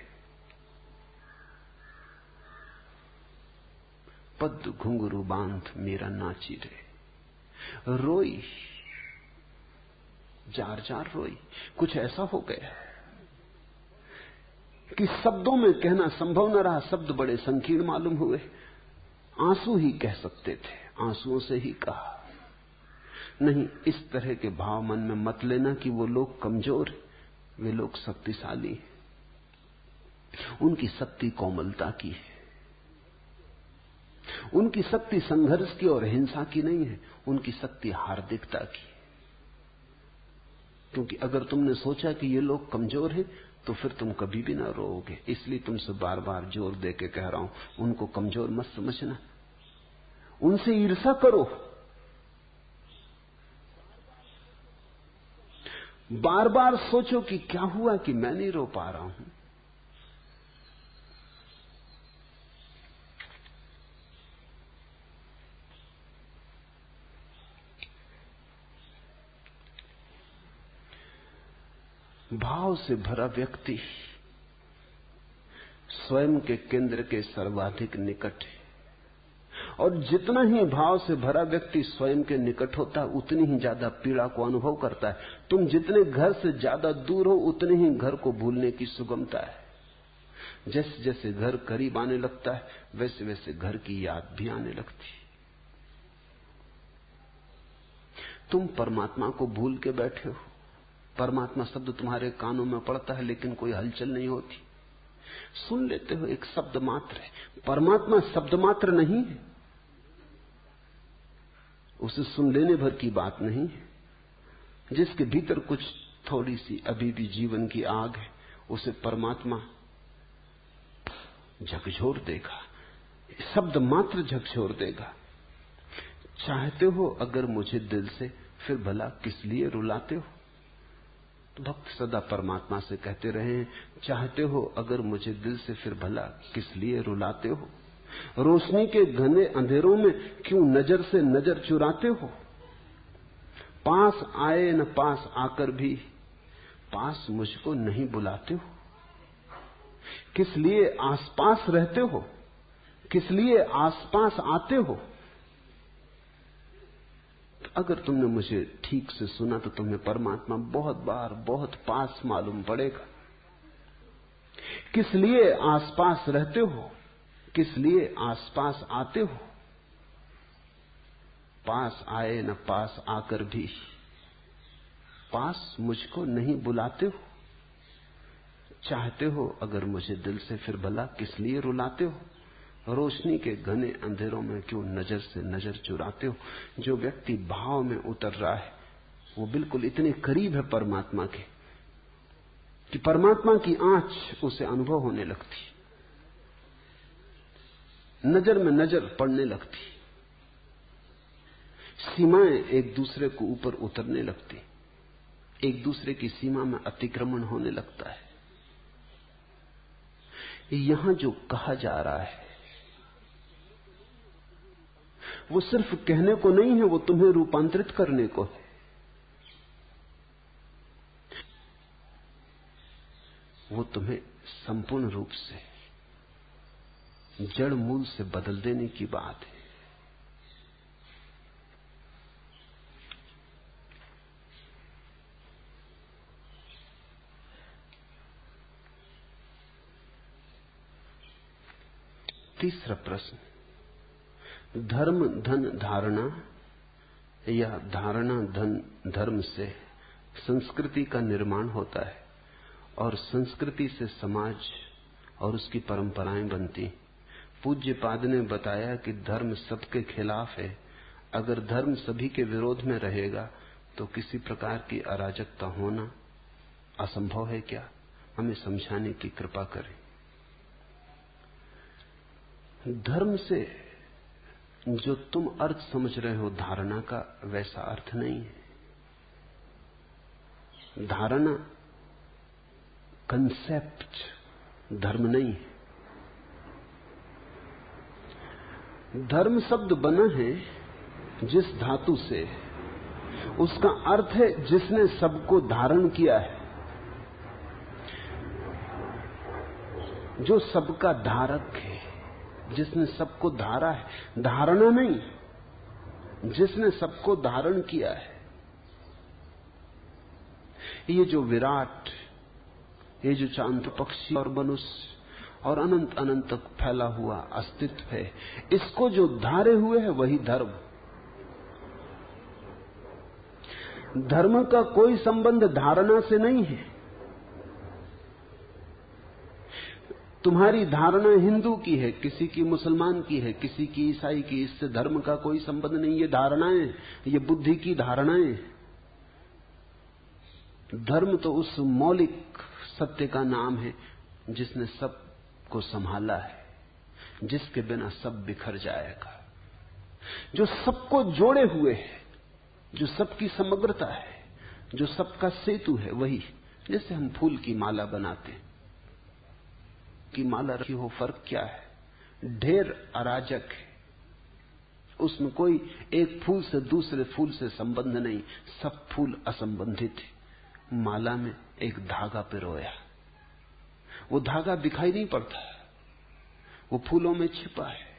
Speaker 1: पद्म घुंघरू बांध मीरा नाची रे, रोई, जार जार रोई। कुछ ऐसा हो गया कि शब्दों में कहना संभव न रहा। शब्द बड़े संकीर्ण मालूम हुए। आंसू ही कह सकते थे, आंसुओं से ही कहा। नहीं, इस तरह के भाव मन में मत लेना कि वो लोग कमजोर हैं। वे लोग शक्तिशाली हैं। उनकी शक्ति कोमलता की है। उनकी शक्ति संघर्ष की और हिंसा की नहीं है, उनकी शक्ति हार्दिकता की। क्योंकि अगर तुमने सोचा कि ये लोग कमजोर हैं तो फिर तुम कभी भी ना रोओगे। इसलिए तुमसे बार बार जोर दे के कह रहा हूं, उनको कमजोर मत समझना, उनसे ईर्ष्या करो। बार बार सोचो कि क्या हुआ कि मैं नहीं रो पा रहा हूं। भाव से भरा व्यक्ति स्वयं के केंद्र के सर्वाधिक निकट है। और जितना ही भाव से भरा व्यक्ति स्वयं के निकट होता है, उतनी ही ज्यादा पीड़ा को अनुभव करता है। तुम जितने घर से ज्यादा दूर हो, उतने ही घर को भूलने की सुगमता है। जैसे जैसे घर करीब आने लगता है, वैसे वैसे घर की याद भी आने लगती। तुम परमात्मा को भूल के बैठे हो। परमात्मा शब्द तुम्हारे कानों में पड़ता है, लेकिन कोई हलचल नहीं होती। सुन लेते हो, एक शब्द मात्र है। परमात्मा शब्द मात्र नहीं है, उसे सुन लेने भर की बात नहीं है। जिसके भीतर कुछ थोड़ी सी अभी भी जीवन की आग है, उसे परमात्मा झकझोर देगा, शब्द मात्र झकझोर देगा। चाहते हो अगर मुझे दिल से, फिर भला किस लिए रुलाते हो। तो भक्त सदा परमात्मा से कहते रहे, चाहते हो अगर मुझे दिल से, फिर भला किस लिए रुलाते हो। रोशनी के घने अंधेरों में क्यों नजर से नजर चुराते हो। पास आए न पास आकर भी पास मुझको नहीं बुलाते हो। किस लिए आसपास रहते हो, किस लिए आसपास आते हो। तो अगर तुमने मुझे ठीक से सुना तो तुम्हें परमात्मा बहुत बार बहुत पास मालूम पड़ेगा। किस लिए आसपास रहते हो, किस लिए आसपास आते हो। पास आए न पास आकर भी पास मुझको नहीं बुलाते हो। चाहते हो अगर मुझे दिल से, फिर भला किस लिए रुलाते हो। रोशनी के घने अंधेरों में क्यों नजर से नजर चुराते हो। जो व्यक्ति भाव में उतर रहा है, वो बिल्कुल इतने करीब है परमात्मा के कि परमात्मा की आंच उसे अनुभव होने लगती, नजर में नजर पड़ने लगती, सीमाएं एक दूसरे को ऊपर उतरने लगती, एक दूसरे की सीमा में अतिक्रमण होने लगता है। यहां जो कहा जा रहा है वो सिर्फ कहने को नहीं है, वो तुम्हें रूपांतरित करने को है। वो तुम्हें संपूर्ण रूप से जड़ मूल से बदल देने की बात है। तीसरा प्रश्न, धर्म धन धारणा या धारणा धन धर्म से संस्कृति का निर्माण होता है और संस्कृति से समाज और उसकी परंपराएं बनती। पूज्यपाद ने बताया कि धर्म सबके खिलाफ है। अगर धर्म सभी के विरोध में रहेगा तो किसी प्रकार की अराजकता होना असंभव है क्या। हमें समझाने की कृपा करें। धर्म से जो तुम अर्थ समझ रहे हो धारणा का, वैसा अर्थ नहीं है। धारणा कंसेप्ट, धर्म नहीं है। धर्म शब्द बना है जिस धातु से, उसका अर्थ है जिसने सबको धारण किया है, जो सबका धारक है, जिसने सबको धारा है, धारणा नहीं, जिसने सबको धारण किया है। ये जो विराट, ये जो चांद पक्षी और मनुष्य और अनंत अनंत तक फैला हुआ अस्तित्व है, इसको जो धारे हुए है वही धर्म। धर्म का कोई संबंध धारणा से नहीं है। तुम्हारी धारणा हिंदू की है, किसी की मुसलमान की है, किसी की ईसाई की, इससे धर्म का कोई संबंध नहीं। ये धारणाएं, ये बुद्धि की धारणाएं। धर्म तो उस मौलिक सत्य का नाम है जिसने सबको संभाला है, जिसके बिना सब बिखर जाएगा, जो सबको जोड़े हुए है, जो सबकी समग्रता है, जो सबका सेतु है। वही, जैसे हम फूल की माला बनाते हैं, की माला रखी हो, फर्क क्या है? ढेर अराजक है, उसमें कोई एक फूल से दूसरे फूल से संबंध नहीं, सब फूल असंबंधित है। माला में एक धागा पिरोया, वो धागा दिखाई नहीं पड़ता, वो फूलों में छिपा है,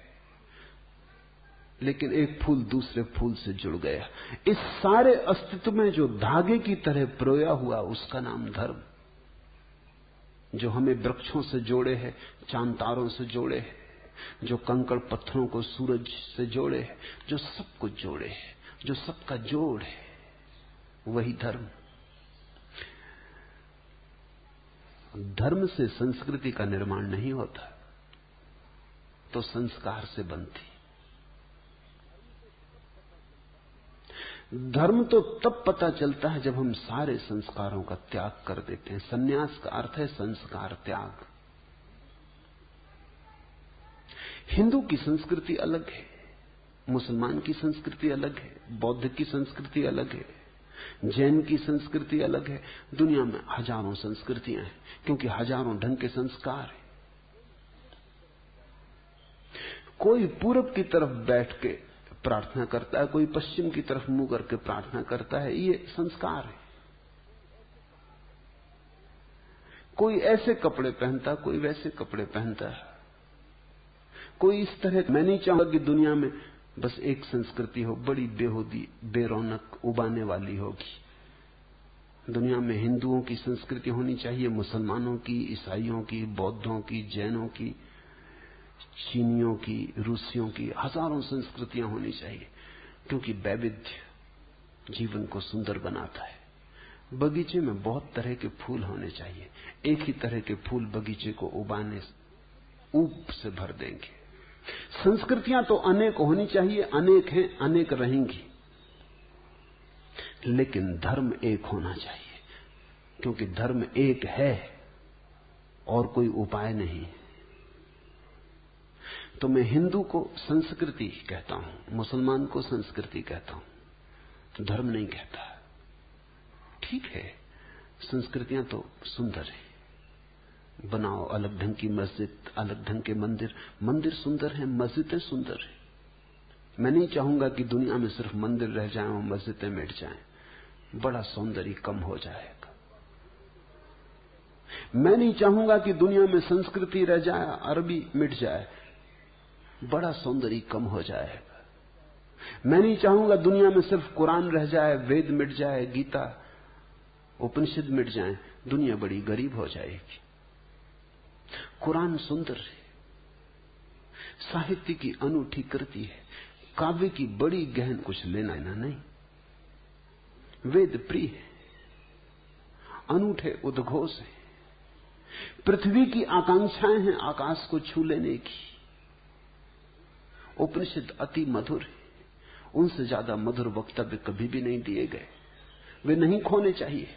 Speaker 1: लेकिन एक फूल दूसरे फूल से जुड़ गया। इस सारे अस्तित्व में जो धागे की तरह पिरोया हुआ, उसका नाम धर्म। जो हमें वृक्षों से जोड़े है, चांद तारों से जोड़े है, जो कंकड़ पत्थरों को सूरज से जोड़े है, जो सब कुछ जोड़े है, जो सबका जोड़ है, वही धर्म। धर्म से संस्कृति का निर्माण नहीं होता, तो संस्कार से बनती। धर्म तो तब पता चलता है जब हम सारे संस्कारों का त्याग कर देते हैं। संन्यास का अर्थ है संस्कार त्याग। हिंदू की संस्कृति अलग है, मुसलमान की संस्कृति अलग है, बौद्ध की संस्कृति अलग है, जैन की संस्कृति अलग है। दुनिया में हजारों संस्कृतियां हैं, क्योंकि हजारों ढंग के संस्कार हैं। कोई पूरब की तरफ बैठ के प्रार्थना करता है, कोई पश्चिम की तरफ मुंह करके प्रार्थना करता है, ये संस्कार है। कोई ऐसे कपड़े पहनता, कोई वैसे कपड़े पहनता है, कोई इस तरह। मैं नहीं चाहूंगा कि दुनिया में बस एक संस्कृति हो, बड़ी बेहूदी, बेरौनक, उबाने वाली होगी। दुनिया में हिंदुओं की संस्कृति होनी चाहिए, मुसलमानों की, ईसाइयों की, बौद्धों की, जैनों की, चीनियों की, रूसियों की, हजारों संस्कृतियां होनी चाहिए, क्योंकि वैविध्य जीवन को सुंदर बनाता है। बगीचे में बहुत तरह के फूल होने चाहिए, एक ही तरह के फूल बगीचे को उबाने ऊप से भर देंगे। संस्कृतियां तो अनेक होनी चाहिए, अनेक हैं, अनेक रहेंगी, लेकिन धर्म एक होना चाहिए, क्योंकि धर्म एक है और कोई उपाय नहीं। तो मैं हिंदू को संस्कृति कहता हूं, मुसलमान को संस्कृति कहता हूं, धर्म नहीं कहता। ठीक है, संस्कृतियां तो सुंदर है, बनाओ अलग ढंग की मस्जिद, अलग ढंग के मंदिर। मंदिर सुंदर है, मस्जिदें सुंदर है। मैं नहीं चाहूंगा कि दुनिया में सिर्फ मंदिर रह जाएं और मस्जिदें मिट जाएं, बड़ा सौंदर्य कम हो जाएगा। मैं नहीं चाहूंगा कि दुनिया में संस्कृति रह जाए, अरबी मिट जाए, बड़ा सौंदर्य कम हो जाएगा। मैं नहीं चाहूंगा दुनिया में सिर्फ कुरान रह जाए, वेद मिट जाए, गीता, उपनिषद मिट जाए, दुनिया बड़ी गरीब हो जाएगी। कुरान सुंदर है, साहित्य की अनूठी कृति है, काव्य की बड़ी गहन, कुछ लेना ना नहीं। वेद प्रिय है, अनूठे उद्घोष है, पृथ्वी की आकांक्षाएं हैं आकाश को छू लेने की। उपनिषद अति मधुर है, उनसे ज्यादा मधुर वक्तव्य कभी भी नहीं दिए गए। वे नहीं खोने चाहिए,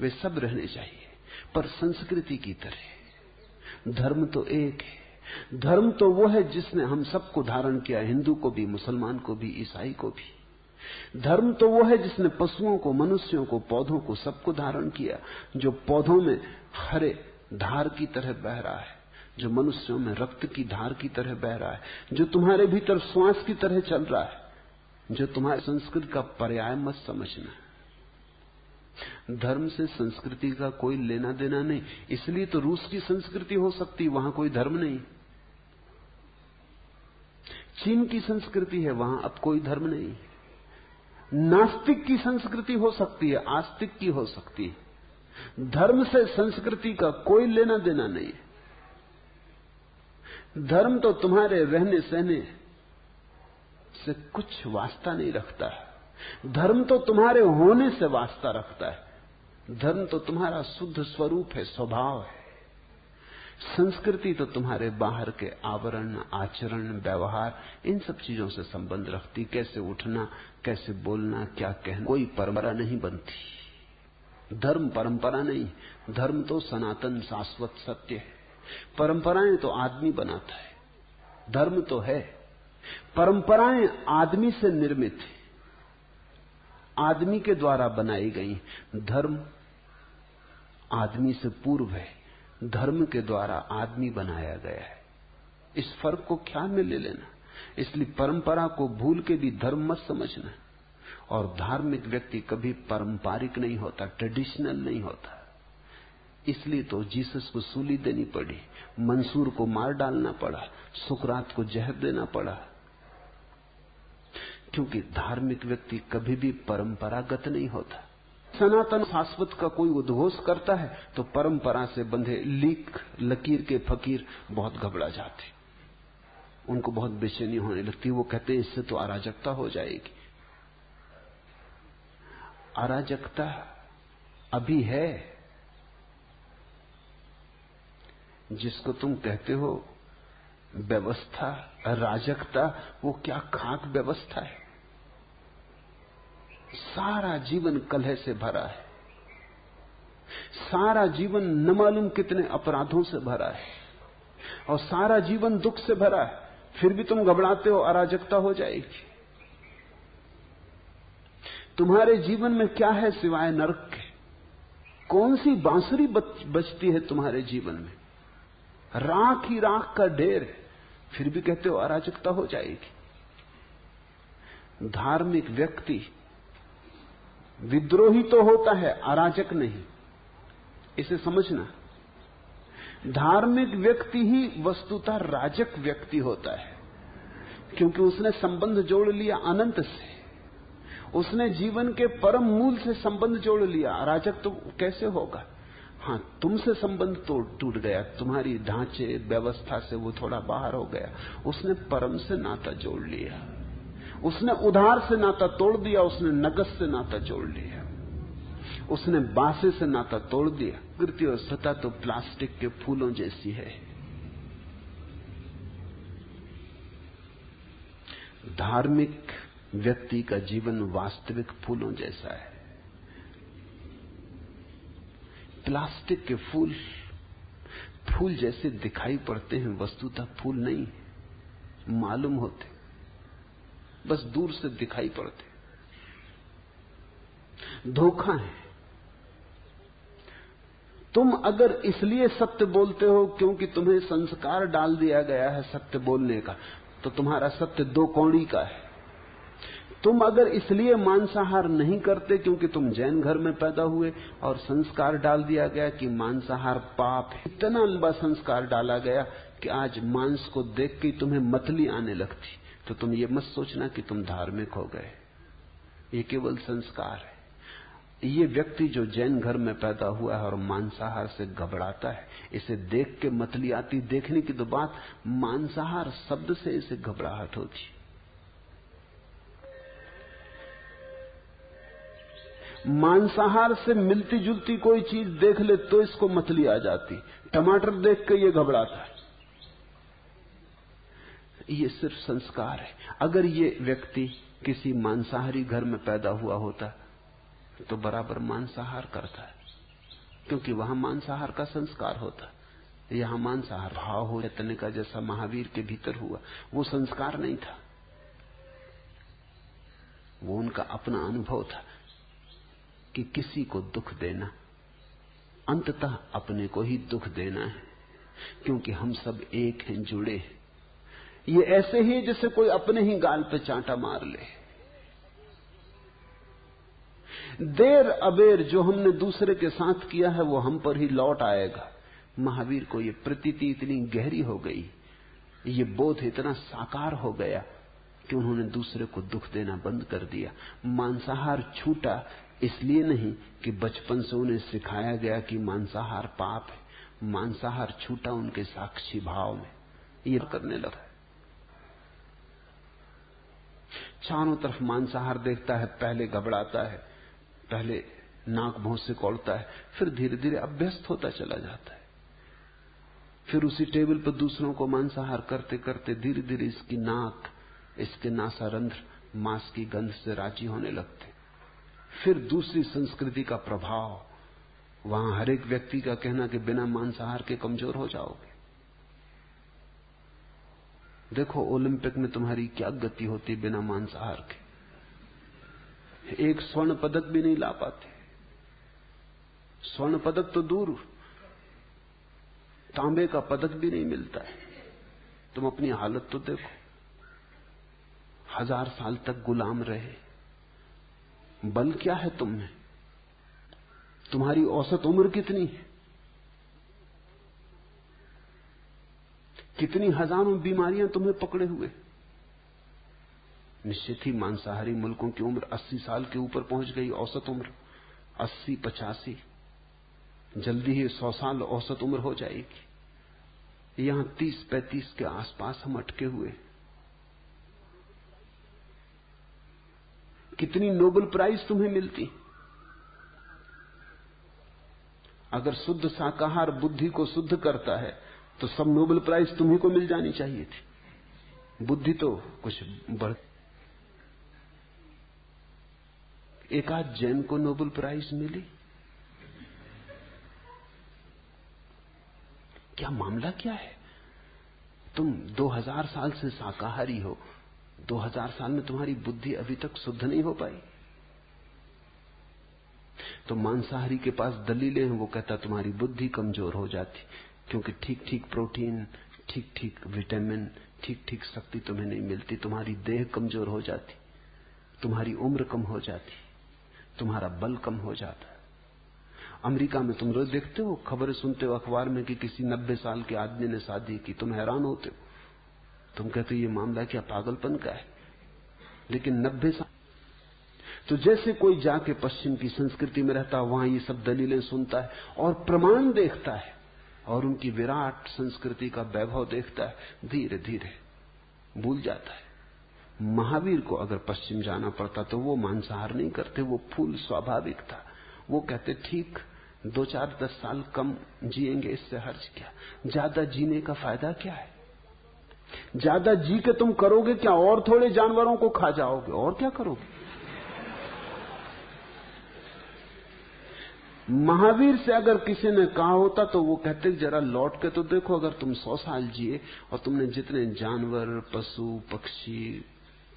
Speaker 1: वे सब रहने चाहिए, पर संस्कृति की तरह। धर्म तो एक है, धर्म तो वो है जिसने हम सबको धारण किया, हिंदू को भी, मुसलमान को भी, ईसाई को भी। धर्म तो वो है जिसने पशुओं को, मनुष्यों को, पौधों को, सबको धारण किया। जो पौधों में हरे धार की तरह बह रहा है, जो मनुष्यों में रक्त की धार की तरह बह रहा है, जो तुम्हारे भीतर श्वास की तरह चल रहा है, जो तुम्हारी संस्कृति का पर्याय मत समझना। धर्म से संस्कृति का कोई लेना देना नहीं, इसलिए तो रूस की संस्कृति हो सकती, वहां कोई धर्म नहीं। चीन की संस्कृति है, वहां अब कोई धर्म नहीं। नास्तिक की संस्कृति हो सकती है, आस्तिक की हो सकती है। धर्म से संस्कृति का कोई लेना देना नहीं। धर्म तो तुम्हारे रहने सहने से कुछ वास्ता नहीं रखता है। धर्म तो तुम्हारे होने से वास्ता रखता है। धर्म तो तुम्हारा शुद्ध स्वरूप है, स्वभाव है। संस्कृति तो तुम्हारे बाहर के आवरण, आचरण, व्यवहार, इन सब चीजों से संबंध रखती। कैसे उठना, कैसे बोलना, क्या कहना, कोई परंपरा नहीं बनती। धर्म परंपरा नहीं, धर्म तो सनातन शाश्वत सत्य है। परंपराएं तो आदमी बनाता है, धर्म तो है। परंपराएं आदमी से निर्मित है, आदमी के द्वारा बनाई गई। धर्म आदमी से पूर्व है, धर्म के द्वारा आदमी बनाया गया है। इस फर्क को ख्याल में ले लेना। इसलिए परंपरा को भूल के भी धर्म मत समझना। और धार्मिक व्यक्ति कभी पारंपरिक नहीं होता, ट्रेडिशनल नहीं होता। इसलिए तो जीसस को सूली देनी पड़ी, मंसूर को मार डालना पड़ा, सुकरात को जहर देना पड़ा, क्योंकि धार्मिक व्यक्ति कभी भी परंपरागत नहीं होता। सनातन शाश्वत का कोई उद्घोष करता है तो परंपरा से बंधे लीक लकीर के फकीर बहुत घबरा जाते, उनको बहुत बेचैनी होने लगती। वो कहते हैं इससे तो अराजकता हो जाएगी। अराजकता अभी है। जिसको तुम कहते हो व्यवस्था, अराजकता, वो क्या खाक व्यवस्था है। सारा जीवन कलह से भरा है, सारा जीवन न मालूम कितने अपराधों से भरा है, और सारा जीवन दुख से भरा है। फिर भी तुम घबराते हो अराजकता हो जाएगी। तुम्हारे जीवन में क्या है सिवाय नरक के? कौन सी बांसुरी बजती है तुम्हारे जीवन में? राख ही राख का ढेर है, फिर भी कहते हो अराजकता हो जाएगी। धार्मिक व्यक्ति विद्रोही तो होता है, अराजक नहीं। इसे समझना। धार्मिक व्यक्ति ही वस्तुतः राजक व्यक्ति होता है, क्योंकि उसने संबंध जोड़ लिया अनंत से, उसने जीवन के परम मूल से संबंध जोड़ लिया। अराजक तो कैसे होगा? हां, तुमसे संबंध तो टूट गया, तुम्हारी ढांचे व्यवस्था से वो थोड़ा बाहर हो गया। उसने परम से नाता जोड़ लिया, उसने उधार से नाता तोड़ दिया, उसने नगद से नाता जोड़ लिया, उसने बासे से नाता तोड़ दिया। प्रकृति और सत्ता तो प्लास्टिक के फूलों जैसी है। धार्मिक व्यक्ति का जीवन वास्तविक फूलों जैसा है। प्लास्टिक के फूल फूल जैसे दिखाई पड़ते हैं, वस्तुतः फूल नहीं मालूम होते, बस दूर से दिखाई पड़ते। धोखा है। तुम अगर इसलिए सत्य बोलते हो क्योंकि तुम्हें संस्कार डाल दिया गया है सत्य बोलने का, तो तुम्हारा सत्य दो कौड़ी का है। तुम अगर इसलिए मांसाहार नहीं करते क्योंकि तुम जैन घर में पैदा हुए और संस्कार डाल दिया गया कि मांसाहार पाप है, इतना लंबा संस्कार डाला गया कि आज मांस को देख के तुम्हें मतली आने लगती, तो तुम ये मत सोचना कि तुम धार्मिक हो गए। ये केवल संस्कार है। ये व्यक्ति जो जैन घर में पैदा हुआ है और मांसाहार से घबराता है, इसे देख के मतली आती। देखने की तो बात, मांसाहार शब्द से इसे घबराहट होती। मांसाहार से मिलती जुलती कोई चीज देख ले तो इसको मतली आ जाती। टमाटर देख के ये घबराता है। ये सिर्फ संस्कार है। अगर ये व्यक्ति किसी मांसाहारी घर में पैदा हुआ होता तो बराबर मांसाहार करता है, क्योंकि वहां मांसाहार का संस्कार होता। यहां मांसाहार भाव हो चैतन्य का जैसा महावीर के भीतर हुआ, वो संस्कार नहीं था, वो उनका अपना अनुभव था कि किसी को दुख देना अंततः अपने को ही दुख देना है, क्योंकि हम सब एक हैं, जुड़े हैं। ये ऐसे ही जैसे कोई अपने ही गाल पे चांटा मार ले। देर अबेर जो हमने दूसरे के साथ किया है वो हम पर ही लौट आएगा। महावीर को ये प्रतीति इतनी गहरी हो गई, ये बोध इतना साकार हो गया कि उन्होंने दूसरे को दुख देना बंद कर दिया। मांसाहार छूटा इसलिए नहीं कि बचपन से उन्हें सिखाया गया कि मांसाहार पाप है। मांसाहार छूटा उनके साक्षी भाव में, ये करने लगा। चारों तरफ मांसाहार देखता है, पहले घबराता है, पहले नाक भौं से कौड़ता है, फिर धीरे धीरे अभ्यस्त होता चला जाता है। फिर उसी टेबल पर दूसरों को मांसाहार करते करते धीरे धीरे इसकी नाक, इसके नासारंध्र मांस की गंध से राजी होने लगते। फिर दूसरी संस्कृति का प्रभाव, वहां हर एक व्यक्ति का कहना कि बिना मांसाहार के कमजोर हो जाओगे। देखो ओलंपिक में तुम्हारी क्या गति होती बिना मांसाहार के। एक स्वर्ण पदक भी नहीं ला पाते। स्वर्ण पदक तो दूर, तांबे का पदक भी नहीं मिलता है। तुम अपनी हालत तो देखो, 1000 साल तक गुलाम रहे। बल क्या है तुम में? तुम्हारी औसत उम्र कितनी है? कितनी हजारों बीमारियां तुम्हें पकड़े हुए। निश्चित ही मांसाहारी मुल्कों की उम्र 80 साल के ऊपर पहुंच गई। औसत उम्र 80-85, जल्दी ही 100 साल औसत उम्र हो जाएगी। यहां 30-35 के आसपास हम अटके हुए। कितनी नोबेल प्राइज तुम्हें मिलती। अगर शुद्ध शाकाहार बुद्धि को शुद्ध करता है तो सब नोबेल प्राइज तुम्ही को मिल जानी चाहिए थी। बुद्धि तो कुछ बढ़। एक आध जैन को नोबेल प्राइज मिली। क्या मामला क्या है? तुम 2000 साल से शाकाहारी हो, 2000 साल में तुम्हारी बुद्धि अभी तक शुद्ध नहीं हो पाई। तो मांसाहारी के पास दलीलें हैं। वो कहता तुम्हारी बुद्धि कमजोर हो जाती क्योंकि ठीक ठीक प्रोटीन, ठीक ठीक विटामिन, ठीक ठीक शक्ति तुम्हें नहीं मिलती। तुम्हारी देह कमजोर हो जाती, तुम्हारी उम्र कम हो जाती, तुम्हारा बल कम हो जाता। अमेरिका में तुम रोज देखते हो, खबरें सुनते हो अखबार में कि किसी 90 साल के आदमी ने शादी की। तुम हैरान होते हो, तुम कहते हो ये मामला क्या पागलपन का है। लेकिन 90 साल तो जैसे कोई जाके पश्चिम की संस्कृति में रहता, वहां ये सब दलीलें सुनता है और प्रमाण देखता है और उनकी विराट संस्कृति का वैभव देखता है, धीरे धीरे भूल जाता है। महावीर को अगर पश्चिम जाना पड़ता तो वो मांसाहार नहीं करते, वो फूल स्वाभाविक था। वो कहते ठीक 2-4-10 साल कम जिएंगे, इससे हर्ज क्या। ज्यादा जीने का फायदा क्या है? ज्यादा जी के तुम करोगे क्या? और थोड़े जानवरों को खा जाओगे, और क्या करोगे? महावीर से अगर किसी ने कहा होता तो वो कहते जरा लौट के तो देखो, अगर तुम 100 साल जिए और तुमने जितने जानवर, पशु, पक्षी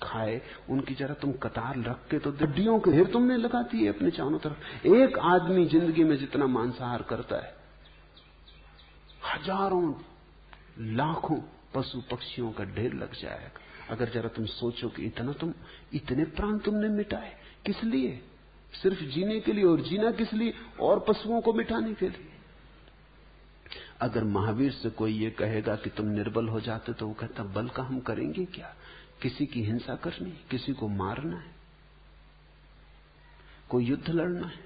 Speaker 1: खाए उनकी जरा तुम कतार रख के तो हड्डियों के ढेर तुमने लगाती है अपने चारों तरफ। एक आदमी जिंदगी में जितना मांसाहार करता है, हजारों लाखों पशु पक्षियों का ढेर लग जाएगा। अगर जरा तुम सोचो कि इतने प्राण तुमने मिटाए, किस लिए? सिर्फ जीने के लिए। और जीना किस लिए? और पशुओं को मिटाने के लिए। अगर महावीर से कोई ये कहेगा कि तुम निर्बल हो जाते तो वो कहता बल का हम करेंगे क्या? किसी की हिंसा करनी, किसी को मारना है, कोई युद्ध लड़ना है।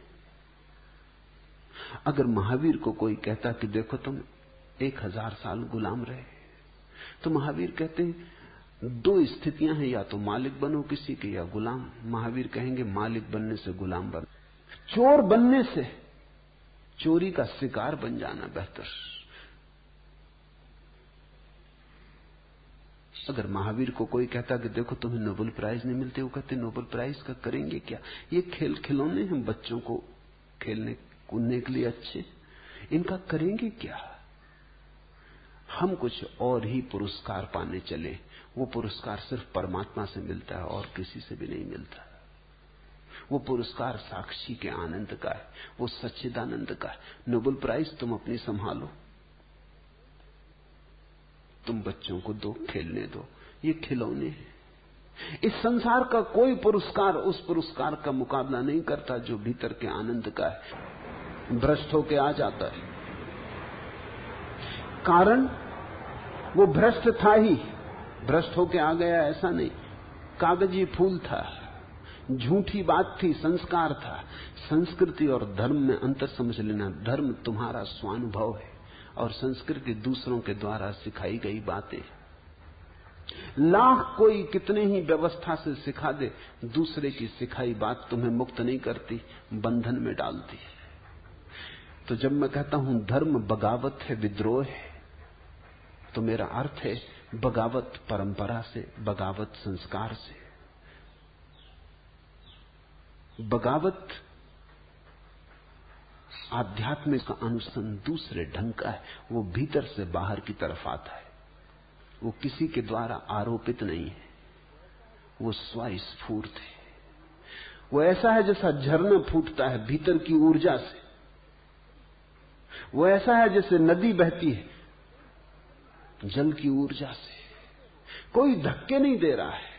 Speaker 1: अगर महावीर को कोई कहता कि देखो तुम 1000 साल गुलाम रहे, तो महावीर कहते हैं 2 स्थितियां हैं, या तो मालिक बनो किसी के या गुलाम। महावीर कहेंगे मालिक बनने से गुलाम बन, चोर बनने से चोरी का शिकार बन जाना बेहतर। अगर महावीर को कोई कहता कि देखो तुम्हें नोबेल प्राइज नहीं मिलते, वो कहते नोबेल प्राइज का करेंगे क्या? ये खेल खिलौने हैं बच्चों को खेलने कूदने के लिए अच्छे, इनका करेंगे क्या? हम कुछ और ही पुरस्कार पाने चले। वो पुरस्कार सिर्फ परमात्मा से मिलता है और किसी से भी नहीं मिलता। वो पुरस्कार साक्षी के आनंद का है, वो सच्चिदानंद का है। नोबेल प्राइज तुम अपनी संभालो, तुम बच्चों को दो, खेलने दो, ये खिलौने हैं। इस संसार का कोई पुरस्कार उस पुरस्कार का मुकाबला नहीं करता जो भीतर के आनंद का है। भ्रष्ट होके आ जाता है, कारण वो भ्रष्ट था ही, भ्रष्ट होके आ गया ऐसा नहीं। कागजी फूल था, झूठी बात थी, संस्कार था। संस्कृति और धर्म में अंतर समझ लेना। धर्म तुम्हारा स्वानुभव है और संस्कृति दूसरों के द्वारा सिखाई गई बातें। लाख कोई कितने ही व्यवस्था से सिखा दे, दूसरे की सिखाई बात तुम्हें मुक्त नहीं करती, बंधन में डालती। तो जब मैं कहता हूं धर्म बगावत है, विद्रोह है, तो मेरा अर्थ है बगावत परंपरा से, बगावत संस्कार से। बगावत आध्यात्मिक का अनुसंधान दूसरे ढंग का है, वो भीतर से बाहर की तरफ आता है, वो किसी के द्वारा आरोपित नहीं है, वो स्वस्फूर्त है। वो ऐसा है जैसा झरना फूटता है भीतर की ऊर्जा से। वो ऐसा है जैसे नदी बहती है जल की ऊर्जा से, कोई धक्के नहीं दे रहा है।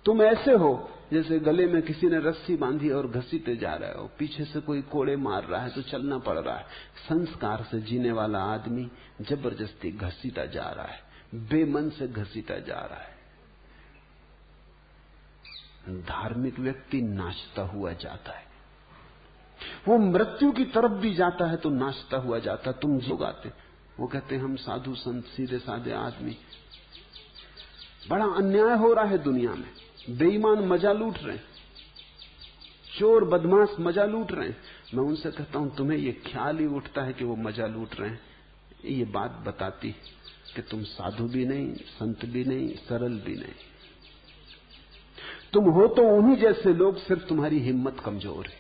Speaker 1: तुम ऐसे हो जैसे गले में किसी ने रस्सी बांधी और घसीटे जा रहे हो, पीछे से कोई कोड़े मार रहा है तो चलना पड़ रहा है। संस्कार से जीने वाला आदमी जबरदस्ती घसीटा जा रहा है, बेमन से घसीटा जा रहा है। धार्मिक व्यक्ति नाचता हुआ जाता है, वो मृत्यु की तरफ भी जाता है तो नाचता हुआ जाता। तुम जो गाते, वो कहते हैं हम साधु संत सीधे साधे आदमी, बड़ा अन्याय हो रहा है दुनिया में, बेईमान मजा लूट रहे हैं, चोर बदमाश मजा लूट रहे हैं। मैं उनसे कहता हूं तुम्हें ये ख्याल ही उठता है कि वो मजा लूट रहे हैं, ये बात बताती कि तुम साधु भी नहीं, संत भी नहीं, सरल भी नहीं। तुम हो तो उन्हीं जैसे लोग, सिर्फ तुम्हारी हिम्मत कमजोर है।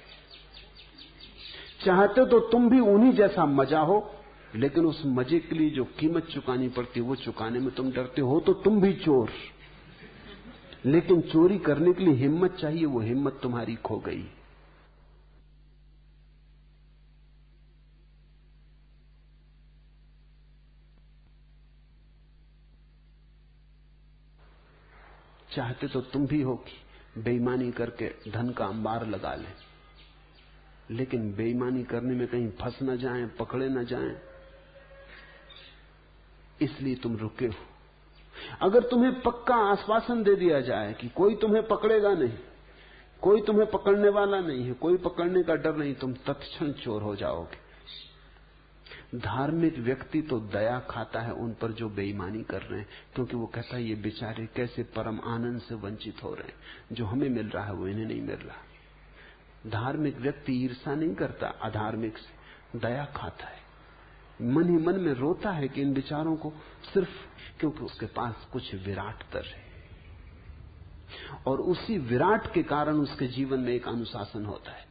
Speaker 1: चाहते तो तुम भी उन्हीं जैसा मजा हो, लेकिन उस मजे के लिए जो कीमत चुकानी पड़ती है वो चुकाने में तुम डरते हो। तो तुम भी चोर, लेकिन चोरी करने के लिए हिम्मत चाहिए, वो हिम्मत तुम्हारी खो गई। चाहते तो तुम भी हो कि बेईमानी करके धन का अंबार लगा लें, लेकिन बेईमानी करने में कहीं फंस न जाएं, पकड़े न जाएं, इसलिए तुम रुके हो। अगर तुम्हें पक्का आश्वासन दे दिया जाए कि कोई तुम्हें पकड़ेगा नहीं, कोई तुम्हें पकड़ने वाला नहीं है, कोई पकड़ने का डर नहीं, तुम तत्क्षण चोर हो जाओगे। धार्मिक व्यक्ति तो दया खाता है उन पर जो बेईमानी कर रहे हैं, क्योंकि वो कहता है ये बेचारे कैसे परम आनंद से वंचित हो रहे हैं, जो हमें मिल रहा है वो इन्हें नहीं मिल रहा। धार्मिक व्यक्ति ईर्ष्या नहीं करता अधार्मिक से, दया खाता है, मन ही मन में रोता है कि इन विचारों को, सिर्फ क्योंकि उसके पास कुछ विराट तर है, और उसी विराट के कारण उसके जीवन में एक अनुशासन होता है।